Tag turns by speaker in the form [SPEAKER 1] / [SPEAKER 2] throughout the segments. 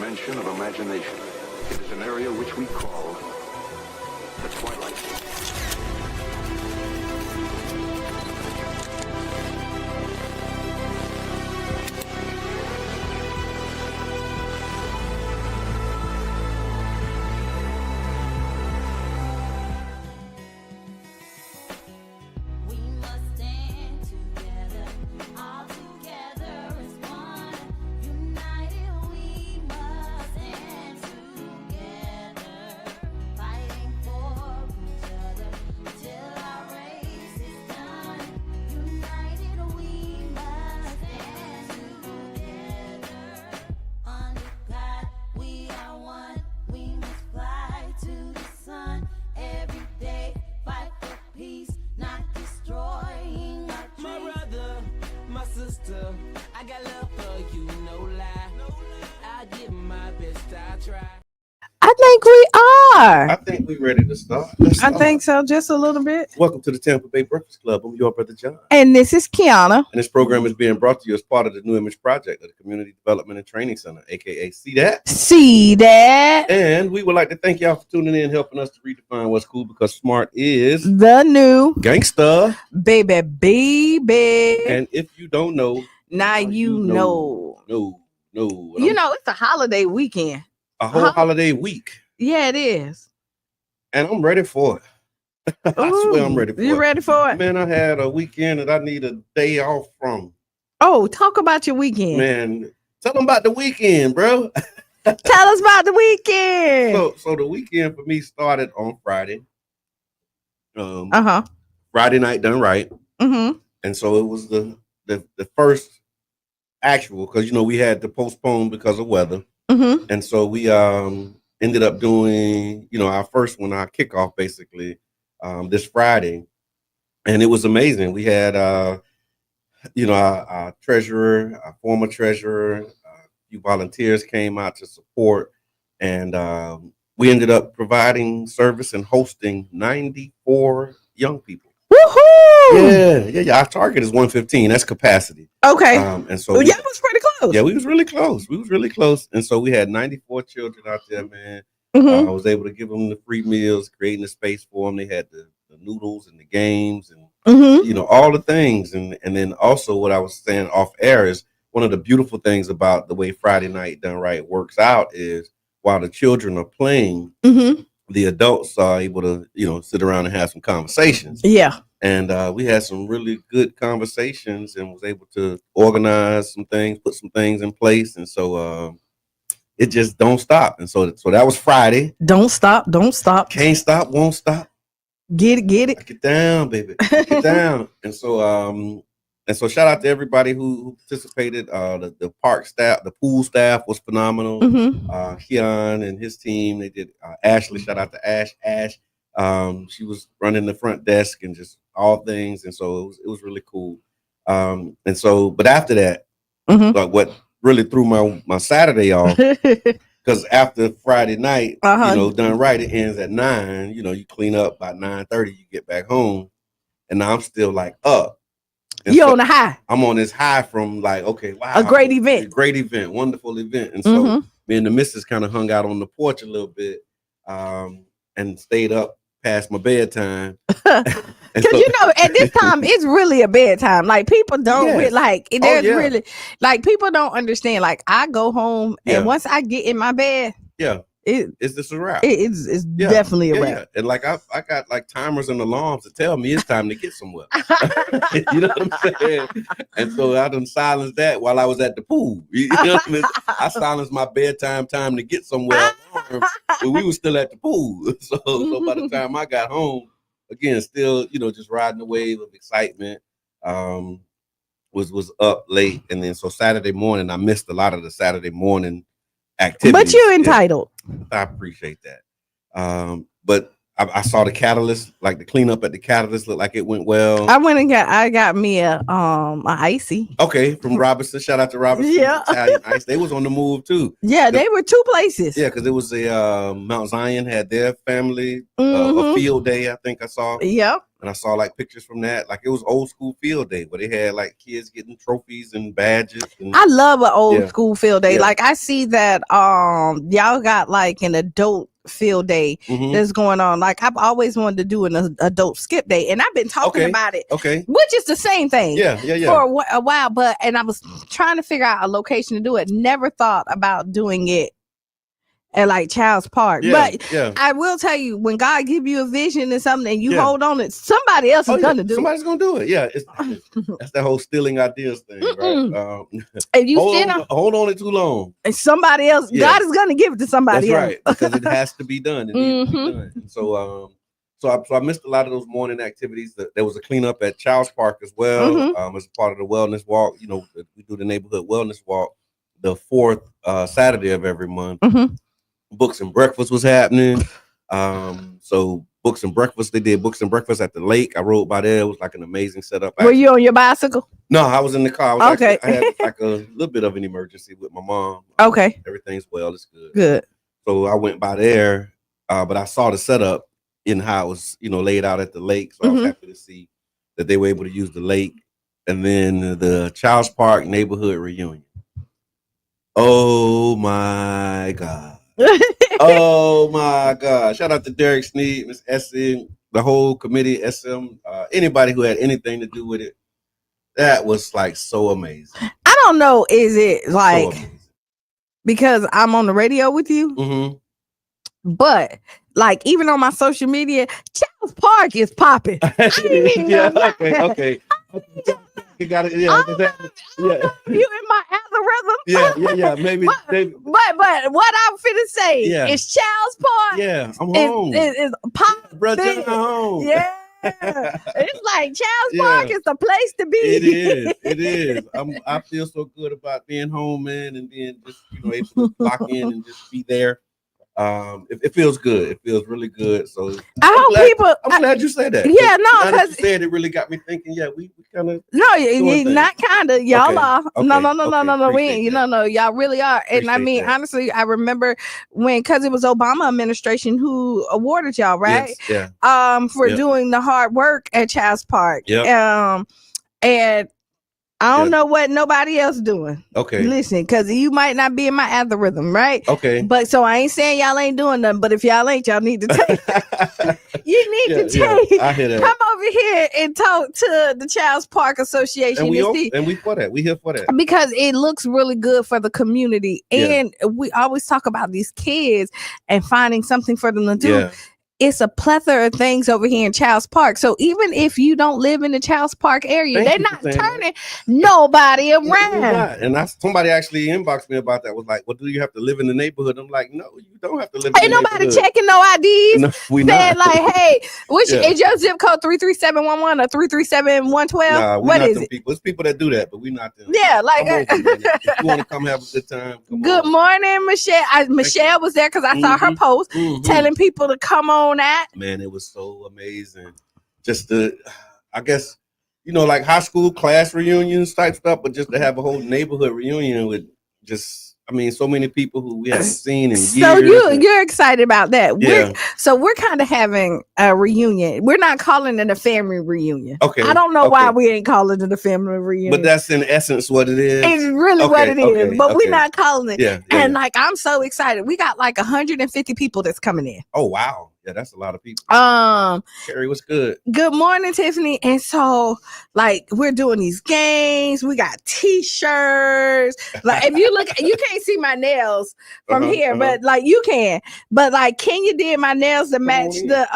[SPEAKER 1] dimension of imagination. It is an area which we call the twilight.
[SPEAKER 2] I got love for you, no lie. I give my best, I try.
[SPEAKER 3] I think we are.
[SPEAKER 4] I think we're ready to start.
[SPEAKER 3] I think so, just a little bit.
[SPEAKER 4] Welcome to the Tampa Bay Breakfast Club. I'm your brother John.
[SPEAKER 3] And this is Qiana.
[SPEAKER 4] And this program is being brought to you as part of the New Image Project of the Community Development and Training Center, aka See That.
[SPEAKER 3] See that.
[SPEAKER 4] And we would like to thank y'all for tuning in, helping us to redefine what's cool, because smart is
[SPEAKER 3] the new
[SPEAKER 4] gangsta.
[SPEAKER 3] Baby.
[SPEAKER 4] And if you don't know,
[SPEAKER 3] now you know.
[SPEAKER 4] No.
[SPEAKER 3] You know, it's a holiday weekend.
[SPEAKER 4] A whole holiday week.
[SPEAKER 3] Yeah, it is.
[SPEAKER 4] And I'm ready for it. I swear I'm ready for it.
[SPEAKER 3] You ready for it?
[SPEAKER 4] Man, I had a weekend that I need a day off from.
[SPEAKER 3] Oh, talk about your weekend.
[SPEAKER 4] Man, tell them about the weekend, bro.
[SPEAKER 3] Tell us about the weekend.
[SPEAKER 4] So the weekend for me started on Friday. Friday night done right.
[SPEAKER 3] Mm-hmm.
[SPEAKER 4] And so it was the first actual, because you know we had to postpone because of weather.
[SPEAKER 3] Mm-hmm.
[SPEAKER 4] And so we ended up doing, you know, our first one, our kickoff basically, this Friday. And it was amazing. We had you know, our treasurer, our former treasurer, a few volunteers came out to support, and we ended up providing service and hosting 94 young people.
[SPEAKER 3] Woohoo!
[SPEAKER 4] Yeah. Our target is 115. That's capacity.
[SPEAKER 3] Okay.
[SPEAKER 4] And so
[SPEAKER 3] it was pretty close.
[SPEAKER 4] Yeah, we was really close. And so we had 94 children out there, man.
[SPEAKER 3] Mm-hmm.
[SPEAKER 4] I was able to give them the free meals, creating the space for them. They had the noodles and the games and you know, all the things. And then also what I was saying off air is one of the beautiful things about the way Friday Night Done Right works out is while the children are playing, the adults are able to, you know, sit around and have some conversations.
[SPEAKER 3] Yeah.
[SPEAKER 4] And we had some really good conversations and was able to organize some things, put some things in place. And so it just don't stop. And so that was Friday.
[SPEAKER 3] Don't stop.
[SPEAKER 4] Can't stop, won't stop.
[SPEAKER 3] Get it.
[SPEAKER 4] Get down, baby. Get down. And so shout out to everybody who participated. The park staff, the pool staff was phenomenal. Qiana and his team, they did. Ashley, shout out to Ash. She was running the front desk and just all things. And so it was really cool. But after that, like what really threw my Saturday off, because after Friday night, you know, done right, it ends at 9. You know, you clean up by 9:30, you get back home, and now I'm still like up. And
[SPEAKER 3] you're on a high.
[SPEAKER 4] I'm on this high from like, okay, wow,
[SPEAKER 3] a great event,
[SPEAKER 4] wonderful event. And so me and the missus kind of hung out on the porch a little bit, and stayed up past my bedtime.
[SPEAKER 3] Because you know, at this time it's really a bedtime. Like people don't really like people don't understand. Like I go home and once I get in my bed, it's just a wrap. It's definitely a wrap.
[SPEAKER 4] Yeah. And like I got like timers and alarms to tell me it's time to get somewhere. You know what I'm saying? And so I done silenced that while I was at the pool. You know what I mean? I silenced my bedtime time to get somewhere alarm when we were still at the pool. So by the time I got home, again, still, you know, just riding the wave of excitement. Was up late, and then so Saturday morning I missed a lot of the Saturday morning activities.
[SPEAKER 3] But you're entitled.
[SPEAKER 4] I appreciate that. But I saw the catalyst, like the cleanup at the catalyst looked like it went well.
[SPEAKER 3] I got me a icy.
[SPEAKER 4] Okay, from Robinson. Shout out to Robinson.
[SPEAKER 3] Yeah.
[SPEAKER 4] Italian Ice. They was on the move too.
[SPEAKER 3] Yeah, they were 2 places.
[SPEAKER 4] Yeah, because it was a Mount Zion had their family a field day. I think I saw.
[SPEAKER 3] Yep.
[SPEAKER 4] And I saw like pictures from that. Like it was old school field day where they had like kids getting trophies and badges. And,
[SPEAKER 3] I love an old school field day. Yeah. Like I see that y'all got like an adult field day that's going on. Like I've always wanted to do an adult skip day, and I've been talking about it.
[SPEAKER 4] Okay.
[SPEAKER 3] Which is the same thing.
[SPEAKER 4] Yeah.
[SPEAKER 3] For a while, and I was trying to figure out a location to do it. Never thought about doing it at like Child's Park. I will tell you, when God give you a vision and something and you hold on it, somebody else is gonna do
[SPEAKER 4] Somebody's gonna do it. Yeah, that's that whole stealing ideas thing, right?
[SPEAKER 3] If you
[SPEAKER 4] hold on it too long,
[SPEAKER 3] and somebody else, God is gonna give it to somebody else.
[SPEAKER 4] Right, because it has to be done. It needs to be done. And so I missed a lot of those morning activities. There was a cleanup at Child's Park as well, as a part of the wellness walk. You know, we do the neighborhood wellness walk the 4th Saturday of every month. Books and breakfast was happening. So books and breakfast, they did books and breakfast at the lake. I rode by there. It was like an amazing setup.
[SPEAKER 3] Were you on your bicycle?
[SPEAKER 4] No, I was in the car. I
[SPEAKER 3] had
[SPEAKER 4] like a little bit of an emergency with my mom.
[SPEAKER 3] Okay.
[SPEAKER 4] Everything's well. It's good.
[SPEAKER 3] Good.
[SPEAKER 4] So I went by there, but I saw the setup in how it was, laid out at the lake. So I was happy to see that they were able to use the lake. And then the Child's Park neighborhood reunion. Oh my God. Oh my God. Shout out to Derek Sneed, Miss Essen, the whole committee, SM, anybody who had anything to do with it. That was like so amazing.
[SPEAKER 3] I don't know, is it like because I'm on the radio with you? But like even on my social media, Child's Park is popping.
[SPEAKER 4] Okay. You got it. Yeah.
[SPEAKER 3] You in my algorithm?
[SPEAKER 4] Yeah. Maybe.
[SPEAKER 3] But what I'm finna say is Child's Park.
[SPEAKER 4] Yeah, I'm home.
[SPEAKER 3] Is popping.
[SPEAKER 4] Brother, home.
[SPEAKER 3] Yeah. It's like Child's Park is the place to be.
[SPEAKER 4] It is. I feel so good about being home, man, and being just able to lock in and just be there. It feels good. It feels really good. So I'm glad you said that.
[SPEAKER 3] Yeah, no,
[SPEAKER 4] because you said it really got me thinking. Yeah, we kind of
[SPEAKER 3] not kind of. Y'all are.
[SPEAKER 4] Okay.
[SPEAKER 3] No. We ain't. Y'all really are. And
[SPEAKER 4] Appreciate
[SPEAKER 3] I mean, honestly, I remember because it was Obama administration who awarded y'all, right?
[SPEAKER 4] Yes, yeah.
[SPEAKER 3] For doing the hard work at Child's Park.
[SPEAKER 4] Yeah.
[SPEAKER 3] And I don't know what nobody else doing.
[SPEAKER 4] Okay.
[SPEAKER 3] Listen, because you might not be in my algorithm, right?
[SPEAKER 4] Okay.
[SPEAKER 3] But so I ain't saying y'all ain't doing nothing, but if y'all ain't, y'all need to take you need to take.
[SPEAKER 4] I hear that.
[SPEAKER 3] Come over here and talk to the Child's Park Association.
[SPEAKER 4] And we for that. We here for that.
[SPEAKER 3] Because it looks really good for the community. And we always talk about these kids and finding something for them to do. Yeah. It's a plethora of things over here in Child's Park. So even if you don't live in the Child's Park area, they're not turning nobody around.
[SPEAKER 4] And somebody actually inboxed me about that. Was like, well, do you have to live in the neighborhood? I'm like, no, you don't have to live in the neighborhood.
[SPEAKER 3] Ain't nobody checking no IDs.
[SPEAKER 4] No, we
[SPEAKER 3] saying
[SPEAKER 4] not.
[SPEAKER 3] Like, hey, which is your zip code 33711 or 337-112?
[SPEAKER 4] Nah,
[SPEAKER 3] what is it?
[SPEAKER 4] People. It's people that do that, but we not them.
[SPEAKER 3] Yeah, like
[SPEAKER 4] if you want to come have a good time.
[SPEAKER 3] Good morning, Michelle. Michelle was there because I saw her post telling people to come on at.
[SPEAKER 4] Man, it was so amazing. Just I guess, like high school class reunions type stuff, but just to have a whole neighborhood reunion with so many people who we haven't seen in years.
[SPEAKER 3] So you're excited about that.
[SPEAKER 4] Yeah.
[SPEAKER 3] We're kind of having a reunion. We're not calling it a family reunion.
[SPEAKER 4] Okay.
[SPEAKER 3] I don't know why we ain't calling it a family reunion.
[SPEAKER 4] But that's in essence what it is.
[SPEAKER 3] It's really what it is. But we're not calling it.
[SPEAKER 4] Yeah.
[SPEAKER 3] And like I'm so excited. We got like 150 people that's coming in.
[SPEAKER 4] Oh wow. Yeah, that's a lot of people. Carrie, what's good?
[SPEAKER 3] Good morning, Tiffany. And so, like, we're doing these games. We got T-shirts. Like, if you look, you can't see my nails from here, but like you can. But like, Kenya did my nails to match the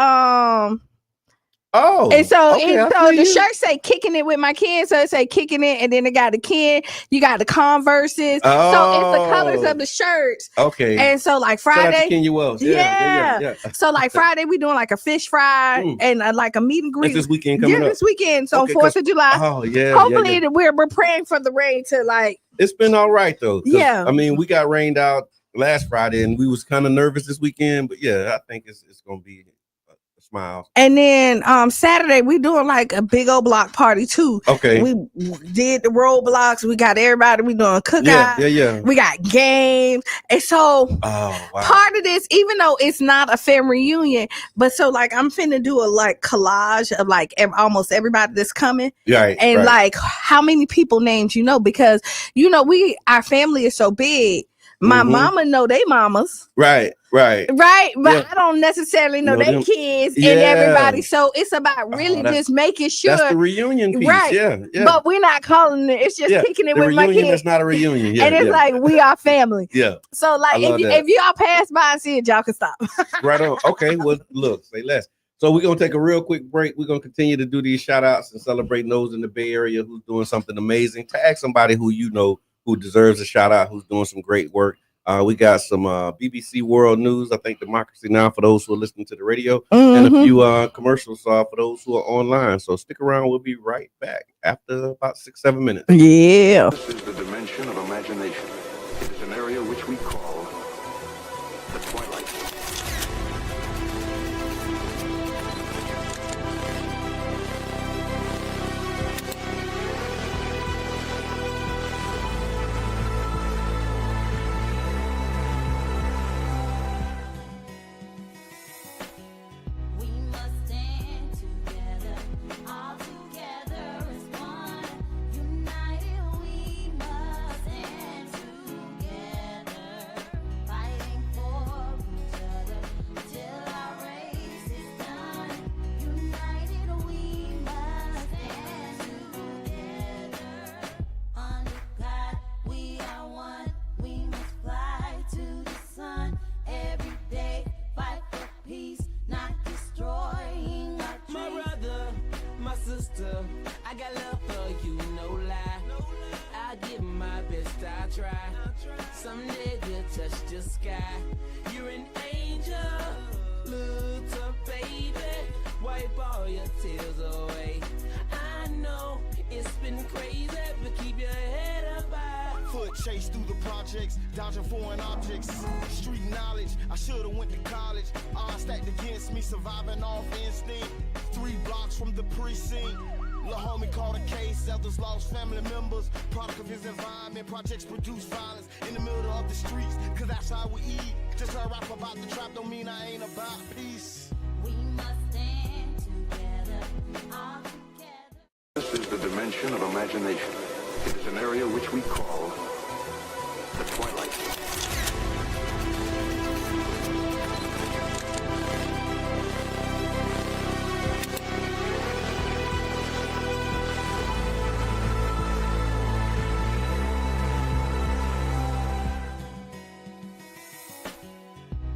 [SPEAKER 4] Oh,
[SPEAKER 3] and so the shirt say "kicking it with my kids," so it say "kicking it," and then it got the kid. You got the Converses.
[SPEAKER 4] Oh.
[SPEAKER 3] So it's the colors of the shirts.
[SPEAKER 4] Okay.
[SPEAKER 3] And so like Friday,
[SPEAKER 4] Kenya Wells. Yeah.
[SPEAKER 3] So like Friday, we doing like a fish fry and like a meet and greet.
[SPEAKER 4] It's this weekend coming up.
[SPEAKER 3] This weekend. So 4th of July.
[SPEAKER 4] Oh yeah.
[SPEAKER 3] Hopefully we're praying for the rain to like.
[SPEAKER 4] It's been all right though.
[SPEAKER 3] Yeah.
[SPEAKER 4] I mean, we got rained out last Friday, and we was kind of nervous this weekend, but yeah, I think it's gonna be a smiles.
[SPEAKER 3] And then Saturday we doing like a big old block party too.
[SPEAKER 4] Okay.
[SPEAKER 3] We did the roadblocks. We got everybody. We doing cookout.
[SPEAKER 4] Yeah.
[SPEAKER 3] We got games. And so part of this, even though it's not a family reunion, but so like I'm finna do a like collage of like almost everybody that's coming.
[SPEAKER 4] Right.
[SPEAKER 3] And like how many people names you know, because you know our family is so big. My mama know they mamas.
[SPEAKER 4] Right.
[SPEAKER 3] But I don't necessarily know their kids and everybody. So it's about really just making sure
[SPEAKER 4] that's the reunion piece.
[SPEAKER 3] Right.
[SPEAKER 4] Yeah.
[SPEAKER 3] But we're not calling it. It's just kicking it with my kids.
[SPEAKER 4] That's not a reunion.
[SPEAKER 3] And it's like we are family.
[SPEAKER 4] Yeah.
[SPEAKER 3] So like if y'all pass by and see it, y'all can stop.
[SPEAKER 4] Right on. Okay. Well, look, say less. So we're gonna take a real quick break. We're gonna continue to do these shout outs and celebrate those in the Bay Area who's doing something amazing. Tag somebody who you know who deserves a shout out, who's doing some great work. We got some BBC World News, I think Democracy Now! For those who are listening to the radio, and a few commercials for those who are online. So stick around. We'll be right back after about 6-7 minutes.
[SPEAKER 3] Yeah.
[SPEAKER 1] This is the dimension of imagination. It is an area which we call the twilight.
[SPEAKER 2] I got love for you, no lie. I give my best, I try. Someday we'll touch the sky. You're an angel, little baby. Wipe all your tears away. I know it's been crazy, but keep your head up high.
[SPEAKER 5] Foot chase through the projects, dodging foreign objects. Street knowledge, I should've went to college. Odds stacked against me, surviving off instinct. 3 blocks from the precinct. Lil' homie caught a case, elders lost family members. Product of his environment, projects produce violence in the middle of the streets, cause that's how we eat. Just heard rap about the trap, don't mean I ain't about peace.
[SPEAKER 6] We must stand together, all together.
[SPEAKER 1] This is the dimension of imagination. It is an area which we call the twilight.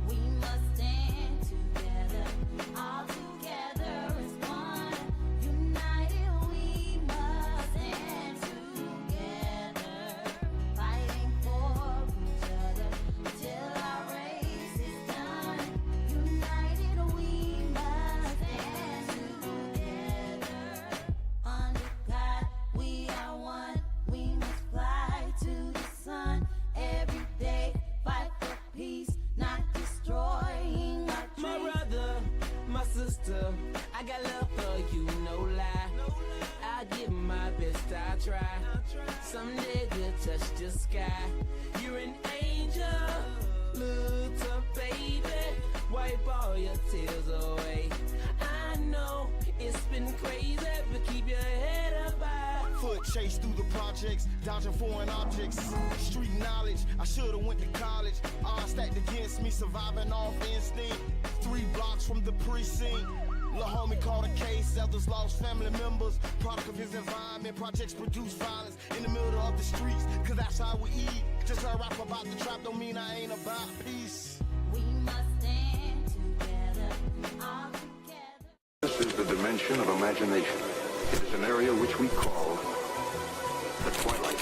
[SPEAKER 6] We must stand together, all together as one. United we must stand together, fighting for each other till our race is done. United we must stand together. Under God we are one. We must fly to the sun every day. Fight for peace, not destroying our dreams.
[SPEAKER 2] My brother, my sister, I got love for you, no lie. I give my best, I try. Someday we'll touch the sky. You're an angel, little baby. Wipe all your tears away. I know it's been crazy, but keep your head up high.
[SPEAKER 5] Foot chase through the projects, dodging foreign objects. Street knowledge, I should've went to college. Odds stacked against me, surviving off instinct. 3 blocks from the precinct. Lil' homie caught a case, elders lost family members. Product of his environment, projects produce violence in the middle of the streets, cause that's how we eat. Just heard rap about the trap, don't mean I ain't about peace.
[SPEAKER 6] We must stand together, all together.
[SPEAKER 1] This is the dimension of imagination. It is an area which we call the twilight.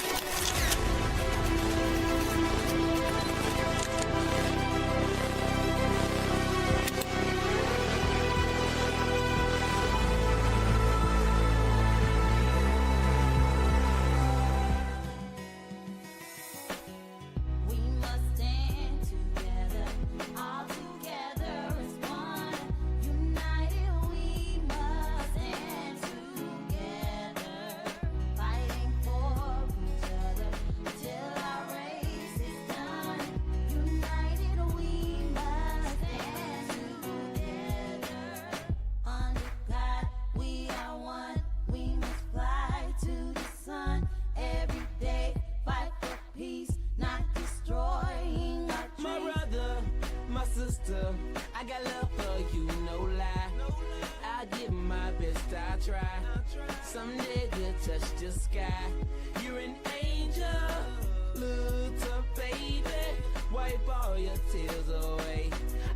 [SPEAKER 6] We must stand together, all together as one. United
[SPEAKER 2] sister, I got love for you, no lie. I give my best, I try. Someday good touch the sky. You're an angel, look up, baby. Wipe all your tears away.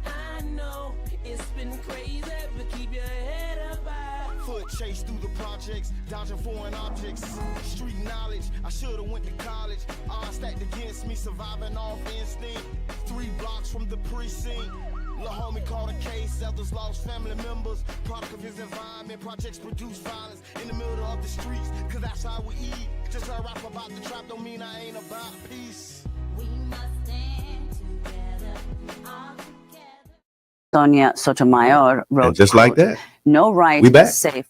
[SPEAKER 2] I know it's been crazy, but keep your head up high.
[SPEAKER 5] Foot chase through the projects, dodging foreign objects. Street knowledge, I should've went to college. Odds stacked against me, surviving off instinct. 3 blocks from the precinct. Lil' homie caught a case, elders lost family members. Product of his environment, projects produce violence in the middle of the streets, cause that's how we eat. Just a rap about the trap don't mean I ain't about peace.
[SPEAKER 6] We must stand together, all together.
[SPEAKER 7] Sonia Sotomayor wrote,
[SPEAKER 4] And just like that,
[SPEAKER 7] no right
[SPEAKER 4] we back.
[SPEAKER 7] is safe.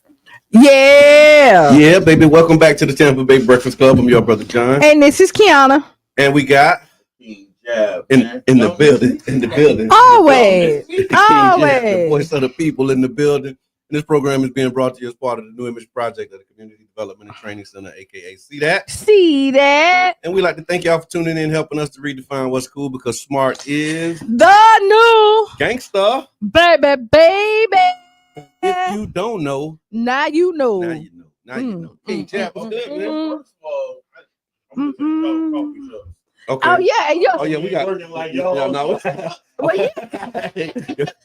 [SPEAKER 3] Yeah.
[SPEAKER 4] Yeah, baby. Welcome back to the Tampa Bay Breakfast Club. I'm your brother John,
[SPEAKER 3] And this is Qiana.
[SPEAKER 4] and we got in the building,
[SPEAKER 3] Always.
[SPEAKER 4] the
[SPEAKER 3] Always.
[SPEAKER 4] voice of the people in the building. And this program is being brought to you as part of the New Image Project of the Community Development and Training Center, aka See That.
[SPEAKER 3] See that?
[SPEAKER 4] And we'd like to thank y'all for tuning in, helping us to redefine what's cool, because smart is
[SPEAKER 3] The new
[SPEAKER 4] gangsta.
[SPEAKER 3] baby.
[SPEAKER 4] If you don't know,
[SPEAKER 3] Now you know.
[SPEAKER 4] now you know. Now you know. Hey, Jeff, what's good, man?
[SPEAKER 3] Mm.
[SPEAKER 8] I'm just a coffee shop.
[SPEAKER 4] Okay.
[SPEAKER 3] Oh yeah, and
[SPEAKER 4] Oh yeah, we got.
[SPEAKER 8] Working like
[SPEAKER 4] Yeah,
[SPEAKER 8] y'all.
[SPEAKER 4] no.
[SPEAKER 3] well, you,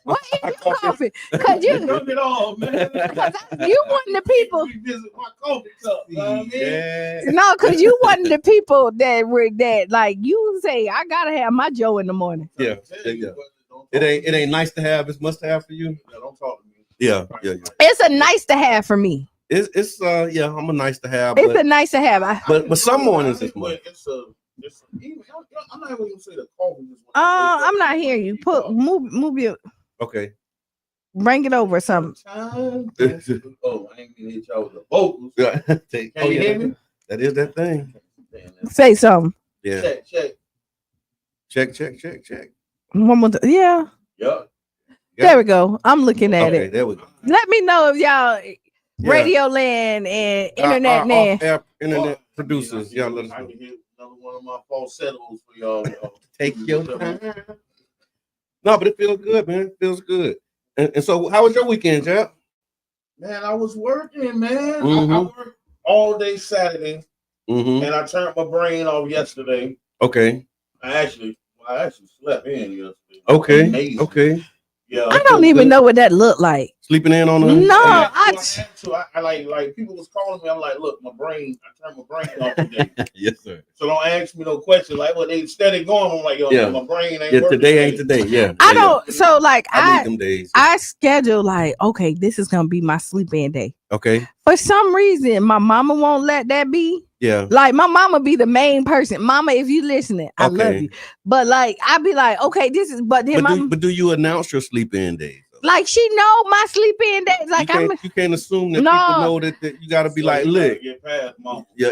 [SPEAKER 3] what is your coffee? Cause you,
[SPEAKER 8] Look it all, man.
[SPEAKER 3] you one of the people.
[SPEAKER 8] Revisit my coffee cup. You know what I mean?
[SPEAKER 4] Yeah.
[SPEAKER 3] No, cause you one of the people that were that like you say I gotta have my Joe in the morning.
[SPEAKER 4] Yeah.
[SPEAKER 8] Tell you,
[SPEAKER 4] Yeah.
[SPEAKER 8] but
[SPEAKER 4] It ain't nice to have. It's must have for you.
[SPEAKER 8] don't talk to me.
[SPEAKER 4] Yeah.
[SPEAKER 3] It's a nice to have for me.
[SPEAKER 4] It's yeah. I'm a nice to have.
[SPEAKER 3] It's
[SPEAKER 4] But,
[SPEAKER 3] a nice to have.
[SPEAKER 4] but some mornings it's much.
[SPEAKER 8] I'm not even gonna say the coffee.
[SPEAKER 3] I'm not hearing you. Move your
[SPEAKER 4] Okay.
[SPEAKER 3] bring it over or something.
[SPEAKER 8] Oh, I ain't gonna hit y'all with the vocals.
[SPEAKER 4] Yeah.
[SPEAKER 8] Can you hear me?
[SPEAKER 4] That is that thing.
[SPEAKER 3] Say something.
[SPEAKER 4] Yeah.
[SPEAKER 8] Check.
[SPEAKER 4] Check.
[SPEAKER 3] One more yeah.
[SPEAKER 8] Yup.
[SPEAKER 3] There we go. I'm looking at
[SPEAKER 4] Okay,
[SPEAKER 3] it.
[SPEAKER 4] there we go.
[SPEAKER 3] Let me know if y'all
[SPEAKER 4] Yeah.
[SPEAKER 3] Radio Land and Internet
[SPEAKER 4] Our
[SPEAKER 3] Man.
[SPEAKER 4] off-air internet producers, y'all let us
[SPEAKER 8] I
[SPEAKER 4] know.
[SPEAKER 8] can hit another one of my falsettos for y'all.
[SPEAKER 4] Take your time. No, but it feels good, man. It feels good. And so, how was your weekend, Jeff?
[SPEAKER 8] Man, I was working, man. I
[SPEAKER 4] Mhm.
[SPEAKER 8] worked all day Saturday,
[SPEAKER 4] Mm-hmm.
[SPEAKER 8] and I turned my brain off yesterday.
[SPEAKER 4] Okay.
[SPEAKER 8] I actually slept in yesterday.
[SPEAKER 4] Okay.
[SPEAKER 8] Amazing.
[SPEAKER 4] Okay.
[SPEAKER 8] Yeah.
[SPEAKER 3] I don't even know what that looked like.
[SPEAKER 4] Sleeping in on a
[SPEAKER 3] No,
[SPEAKER 8] I like people was calling me. I'm like, look, I turned my brain off today.
[SPEAKER 4] Yes, sir.
[SPEAKER 8] So don't ask me no question. Like, well, they steady going. I'm like, yo,
[SPEAKER 4] Yeah.
[SPEAKER 8] my brain ain't
[SPEAKER 4] Yeah,
[SPEAKER 8] working
[SPEAKER 4] today ain't today. Yeah.
[SPEAKER 3] I don't. So like
[SPEAKER 4] I need them days.
[SPEAKER 3] I schedule like okay, this is gonna be my sleep in day.
[SPEAKER 4] Okay.
[SPEAKER 3] For some reason, my mama won't let that be.
[SPEAKER 4] Yeah.
[SPEAKER 3] Like my mama be the main person. Mama, if you listening, I love
[SPEAKER 4] Okay.
[SPEAKER 3] you. But like I be like, okay, this is. But then
[SPEAKER 4] But do you announce your sleep in days?
[SPEAKER 3] like she know my sleep in days. Like
[SPEAKER 4] you can't assume that
[SPEAKER 3] No.
[SPEAKER 4] people know that you got to be
[SPEAKER 8] So
[SPEAKER 4] like,
[SPEAKER 8] you gotta
[SPEAKER 4] look.
[SPEAKER 8] get past mom.
[SPEAKER 4] Yeah.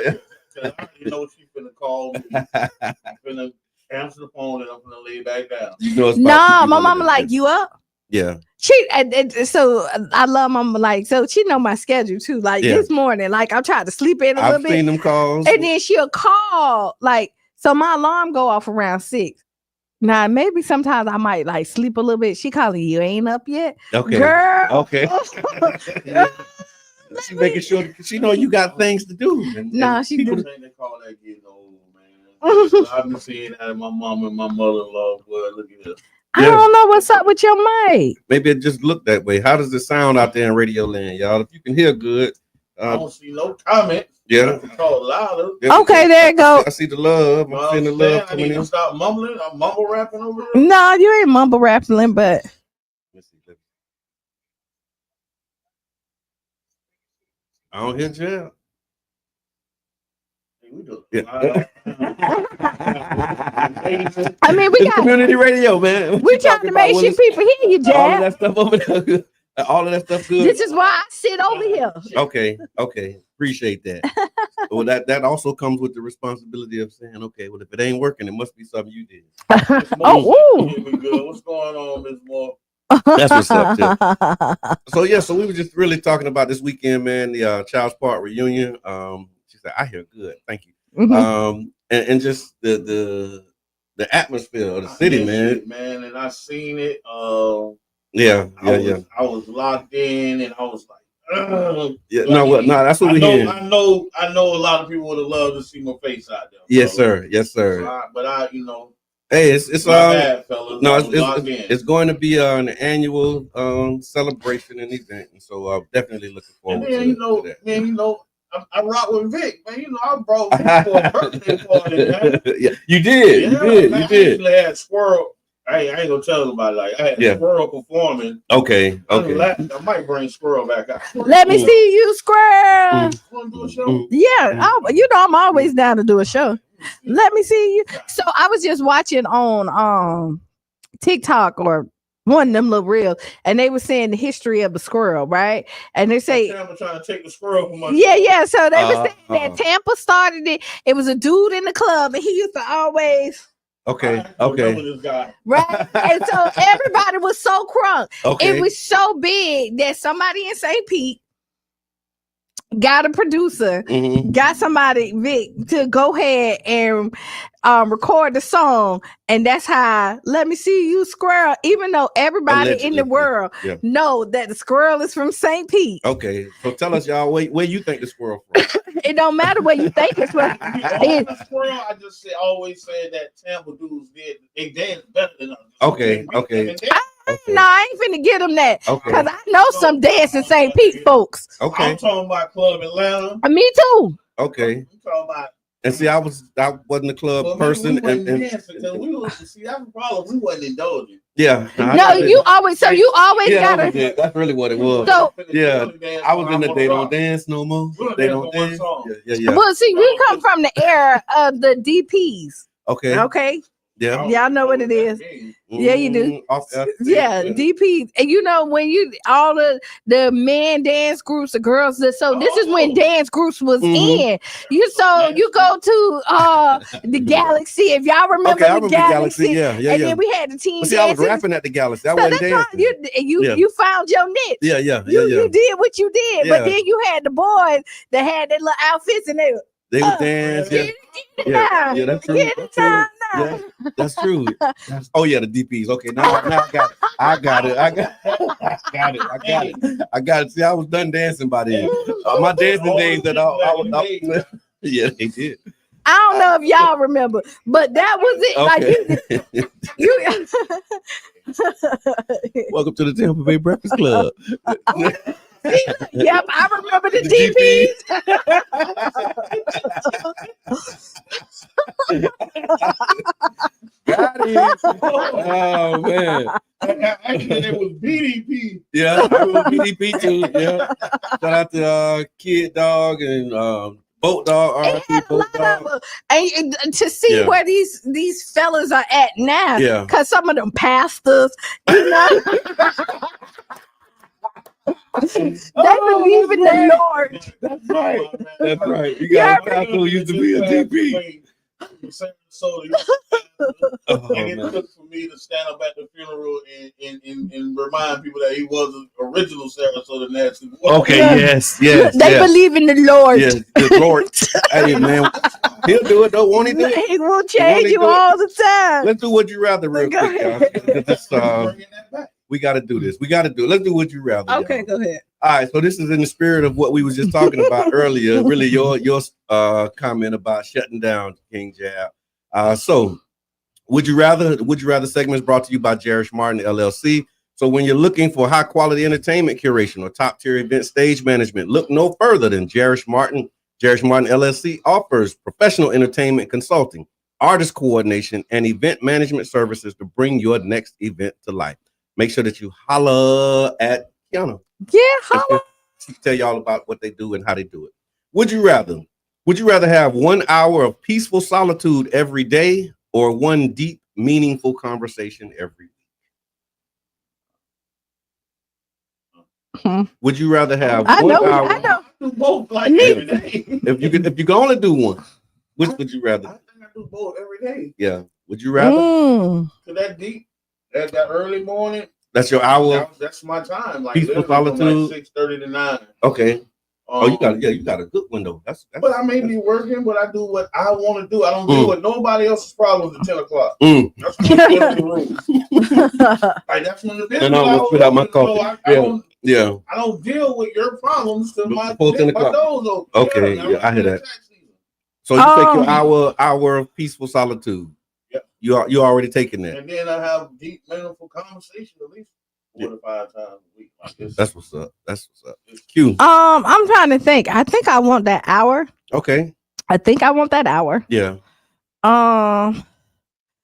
[SPEAKER 8] 'Cause I already know she finna call me. I'm finna answer the phone and I'm finna lay back down.
[SPEAKER 4] You know it's about to
[SPEAKER 3] nah,
[SPEAKER 4] be
[SPEAKER 3] my
[SPEAKER 4] one of
[SPEAKER 3] mama
[SPEAKER 4] them
[SPEAKER 3] like
[SPEAKER 4] days.
[SPEAKER 3] you up.
[SPEAKER 4] Yeah.
[SPEAKER 3] She so I love mama like so she know my schedule too. Like
[SPEAKER 4] Yeah.
[SPEAKER 3] this morning, like I tried to sleep in a
[SPEAKER 4] I've
[SPEAKER 3] little
[SPEAKER 4] seen
[SPEAKER 3] bit,
[SPEAKER 4] them calls.
[SPEAKER 3] and then she'll call like so. My alarm go off around 6. Now maybe sometimes I might like sleep a little bit. She calling you ain't up yet,
[SPEAKER 4] Okay.
[SPEAKER 3] girl.
[SPEAKER 4] Okay. She making sure that she know you got things to do.
[SPEAKER 3] Nah, she
[SPEAKER 8] People
[SPEAKER 3] do.
[SPEAKER 8] think they call that getting old, man. I've been seeing that in my mom and my mother-in-law. Boy, look at this.
[SPEAKER 3] I don't know what's up with your mic.
[SPEAKER 4] Maybe it just looked that way. How does it sound out there in Radio Land, y'all? If you can hear good,
[SPEAKER 8] I don't see no comments.
[SPEAKER 4] yeah.
[SPEAKER 8] Talk louder.
[SPEAKER 3] Okay, there you go.
[SPEAKER 4] I see the love. I'm seeing the love
[SPEAKER 8] I
[SPEAKER 4] coming
[SPEAKER 8] need
[SPEAKER 4] in.
[SPEAKER 8] to stop mumbling. I'm mumble rapping over here.
[SPEAKER 3] No, you ain't mumble rapping, but
[SPEAKER 4] Let's see. I don't hear Jeff.
[SPEAKER 8] We do.
[SPEAKER 4] Yeah.
[SPEAKER 3] I mean we
[SPEAKER 4] It's
[SPEAKER 3] got
[SPEAKER 4] community radio, man.
[SPEAKER 3] we trying to make sure people hear you,
[SPEAKER 4] all of
[SPEAKER 3] Jab.
[SPEAKER 4] that stuff over there. All of that stuff good.
[SPEAKER 3] This is why I sit over here.
[SPEAKER 4] Okay. Appreciate that. Well, that also comes with the responsibility of saying, okay, well, if it ain't working, it must be something you did.
[SPEAKER 3] Oh, ooh.
[SPEAKER 8] Hear me good. What's going on, Miss Moore?
[SPEAKER 4] That's what's up, Jeff. So we were just really talking about this weekend, man, the Child's Park reunion. She said, I hear good. Thank you.
[SPEAKER 3] Mhm.
[SPEAKER 4] And just the the atmosphere of the city, man.
[SPEAKER 8] Shit, man, and I seen it.
[SPEAKER 4] I
[SPEAKER 8] was locked in, and I was like,
[SPEAKER 4] yeah, no, that's what we hear.
[SPEAKER 8] I know a lot of people would have loved to see my face out there.
[SPEAKER 4] Yes, sir. Yes, sir.
[SPEAKER 8] Hey,
[SPEAKER 4] it's
[SPEAKER 8] bad, fellas.
[SPEAKER 4] No, it's going to be an annual celebration and event, and so I'm definitely looking forward to that.
[SPEAKER 8] Man, I rock with Vic, man. I brought Vic for a birthday party, man.
[SPEAKER 4] Yeah, you did.
[SPEAKER 8] Man,
[SPEAKER 4] You did.
[SPEAKER 8] I actually had Squirrel. I ain't gonna tell nobody. Like I had Squirrel performing.
[SPEAKER 4] Okay.
[SPEAKER 8] I might bring Squirrel back out.
[SPEAKER 3] Let me see you, Squirrel.
[SPEAKER 8] Want to do a show?
[SPEAKER 3] Yeah, I'm always down to do a show. Let me see you. So I was just watching on TikTok or one of them little reels, and they were saying the history of the squirrel, right? And they say
[SPEAKER 8] Tampa trying to take the squirrel from my
[SPEAKER 3] yeah. So they were saying that Tampa started it. It was a dude in the club, and he used to always
[SPEAKER 4] okay.
[SPEAKER 8] This guy.
[SPEAKER 3] Right. And so everybody was so crunk.
[SPEAKER 4] Okay.
[SPEAKER 3] It was so big that somebody in St. Pete got a producer, got somebody, Vic, to go ahead and record the song, and that's how Let Me See You, Squirrel, even though everybody in the world know that the squirrel is from St. Pete.
[SPEAKER 4] Okay, so tell us, y'all, where you think the squirrel from?
[SPEAKER 3] It don't matter where you think it's from.
[SPEAKER 8] The squirrel, I just always said that Tampa dudes they dance better than us.
[SPEAKER 4] Okay.
[SPEAKER 3] No, I ain't finna get them that.
[SPEAKER 4] Okay.
[SPEAKER 3] Because I know some dancing St. Pete folks.
[SPEAKER 4] Okay.
[SPEAKER 8] I'm talking about Club Atlanta.
[SPEAKER 3] Me too.
[SPEAKER 4] Okay.
[SPEAKER 8] I'm talking about.
[SPEAKER 4] And see, I wasn't a club person.
[SPEAKER 8] We wasn't dancing because we was, see, that's the problem. We wasn't indulging.
[SPEAKER 4] Yeah.
[SPEAKER 3] No, you always gotta.
[SPEAKER 4] That's really what it was.
[SPEAKER 3] So
[SPEAKER 4] I was in the They Don't Dance No More. They Don't Dance. Yeah.
[SPEAKER 3] Well, see, we come from the era of the DPs. Okay.
[SPEAKER 4] Yeah.
[SPEAKER 3] Y'all know what it is. Yeah, you do.
[SPEAKER 4] Yeah,
[SPEAKER 3] DP. And when all the men dance groups, the girls, so this is when dance groups was in. You go to the Galaxy, if y'all remember the Galaxy.
[SPEAKER 4] Yeah.
[SPEAKER 3] And then we had the team.
[SPEAKER 4] See, I was rapping at the Galaxy. I wasn't dancing.
[SPEAKER 3] You found your niche.
[SPEAKER 4] Yeah.
[SPEAKER 3] You did what you did, but then you had the boys that had their little outfits and they
[SPEAKER 4] would dance. Yeah, that's true. Yeah, that's true. Oh yeah, the DPs. Okay, now I got it. See, I was done dancing by then. My dancing days that I was. Yeah, they did.
[SPEAKER 3] I don't know if y'all remember, but that was it.
[SPEAKER 4] Okay.
[SPEAKER 3] Like you
[SPEAKER 4] Welcome to the Tampa Bay Breakfast Club.
[SPEAKER 3] Yep, I remember the DPs.
[SPEAKER 4] Got it. Oh man.
[SPEAKER 8] Actually, it was BDP.
[SPEAKER 4] Yeah, I was BDP too. Yeah. Shout out to Kid Dog and Boat Dog.
[SPEAKER 3] And to see where these fellas are at now.
[SPEAKER 4] Yeah.
[SPEAKER 3] Because some of them pastors, you know. They believe in the Lord.
[SPEAKER 4] That's right. You got a pastor who used to be a DP.
[SPEAKER 8] And it took for me to stand up at the funeral and remind people that he was an original Sarasota Nazi.
[SPEAKER 4] Okay, yes.
[SPEAKER 3] They believe in the Lord.
[SPEAKER 4] Yes, the Lord. Hey man, he'll do it though, won't he do it?
[SPEAKER 3] He will change you all the time.
[SPEAKER 4] Let's do Would You Rather real quick, y'all. We got to do this. Let's do Would You Rather.
[SPEAKER 3] Okay,
[SPEAKER 4] y'all.
[SPEAKER 3] go ahead.
[SPEAKER 4] All right, so this is in the spirit of what we was just talking about earlier. Really, your comment about shutting down King Jab. So, Would You Rather segment is brought to you by Jerish Martin LLC. So, when you're looking for high quality entertainment curation or top tier event stage management, look no further than Jerish Martin. Jerish Martin LLC offers professional entertainment consulting, artist coordination, and event management services to bring your next event to life. Make sure that you holla at Qiana.
[SPEAKER 3] Yeah, holla.
[SPEAKER 4] She tell y'all about what they do and how they do it. Would you rather have 1 hour of peaceful solitude every day or one deep, meaningful conversation every week? Would you rather have 1 hour?
[SPEAKER 3] I know.
[SPEAKER 8] Do both like every day.
[SPEAKER 4] If you can only do one, which would you rather?
[SPEAKER 8] I think I do both every day.
[SPEAKER 4] Yeah. Would you rather?
[SPEAKER 8] So that deep, that early morning.
[SPEAKER 4] That's your hour.
[SPEAKER 8] That's my time. Like
[SPEAKER 4] peaceful solitude.
[SPEAKER 8] Like 6:30 to 9.
[SPEAKER 4] Okay. You got a good window. That's
[SPEAKER 8] but I may be working, but I do what I want to do. I don't deal with nobody else's problems at 10 o'clock. That's when I'm in the room. Like that's when the business.
[SPEAKER 4] And I will spit out my coffee.
[SPEAKER 8] I don't deal with your problems till my doors open.
[SPEAKER 4] Okay, I hear that. So you take your hour of peaceful solitude.
[SPEAKER 8] Yep.
[SPEAKER 4] You already taking that.
[SPEAKER 8] And then I have deep, meaningful conversation at least 4 to 5 times a week.
[SPEAKER 4] That's what's up. Q.
[SPEAKER 3] I'm trying to think. I think I want that hour.
[SPEAKER 4] Okay.
[SPEAKER 3] I think I want that hour.
[SPEAKER 4] Yeah.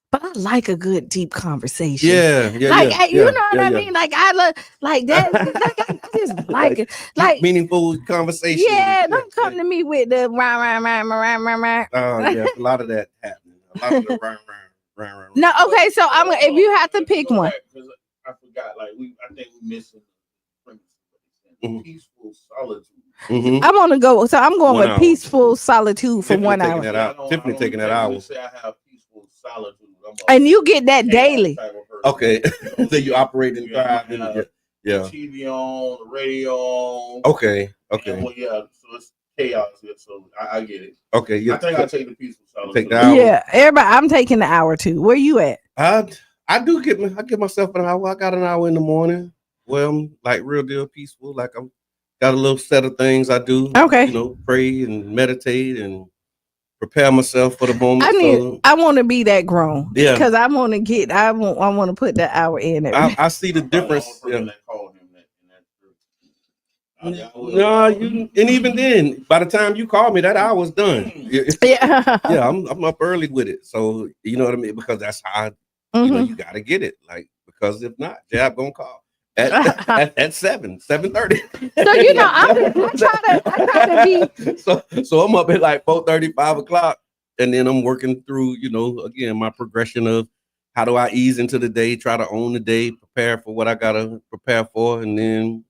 [SPEAKER 3] But I like a good deep conversation.
[SPEAKER 4] Yeah.
[SPEAKER 3] You know what I mean? Like I love like that. I just like it. Like
[SPEAKER 4] meaningful conversation.
[SPEAKER 3] Yeah, don't come to me with the rah.
[SPEAKER 4] Yeah, a lot of that happening. A lot of the rah.
[SPEAKER 3] No, okay. So I'm if you have to pick one.
[SPEAKER 8] I forgot. Like I think we missing peaceful solitude.
[SPEAKER 4] Mm-hmm.
[SPEAKER 3] I want to go. So I'm going with peaceful solitude for 1 hour.
[SPEAKER 4] Tiffany taking that hour.
[SPEAKER 8] Say I have peaceful solitude.
[SPEAKER 3] And you get that daily.
[SPEAKER 4] Okay. So you operate in
[SPEAKER 8] TV on, the radio on.
[SPEAKER 4] Okay.
[SPEAKER 8] So it's chaos here. So I get it.
[SPEAKER 4] Okay.
[SPEAKER 8] I think I'll take the peaceful solitude.
[SPEAKER 4] Take the hour.
[SPEAKER 3] Yeah, everybody. I'm taking the hour too. Where you at?
[SPEAKER 4] I give myself an hour. I got an hour in the morning. Well, I'm like real deal peaceful. Like I'm got a little set of things I do.
[SPEAKER 3] Okay.
[SPEAKER 4] Pray and meditate and prepare myself for the moment.
[SPEAKER 3] I want to be that grown.
[SPEAKER 4] Yeah.
[SPEAKER 3] Because I want to put that hour in it.
[SPEAKER 4] I see the difference. And even then, by the time you call me, that hour's done.
[SPEAKER 3] Yeah.
[SPEAKER 4] I'm up early with it. So you know what I mean? Because that's how you gotta get it. Like, because if not, Jab gonna call at 7:30.
[SPEAKER 3] So I try to
[SPEAKER 4] be so I'm up at like 4:30, 5 o'clock, and then I'm working through, again, my progression of how do I ease into the day, try to own the day, prepare for what I gotta prepare for, and then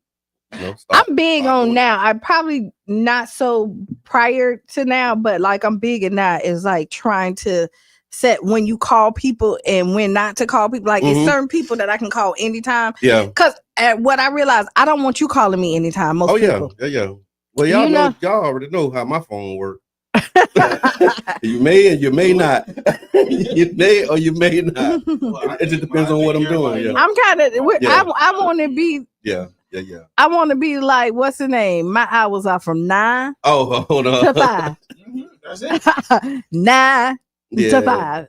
[SPEAKER 3] I'm big on now. I probably not so prior to now, but like I'm big in now is like trying to set when you call people and when not to call people. Like it's certain people that I can call anytime.
[SPEAKER 4] Yeah.
[SPEAKER 3] Because what I realized, I don't want you calling me anytime. Most people.
[SPEAKER 4] Yeah. Well, y'all already know how my phone works. You may and you may not. You may or you may not. It just depends on what I'm doing. Yeah.
[SPEAKER 3] I'm kind of. I want to be.
[SPEAKER 4] Yeah.
[SPEAKER 3] I want to be like, what's the name? My hours are from 9 to 5.
[SPEAKER 8] That's it.
[SPEAKER 3] 9 to 5.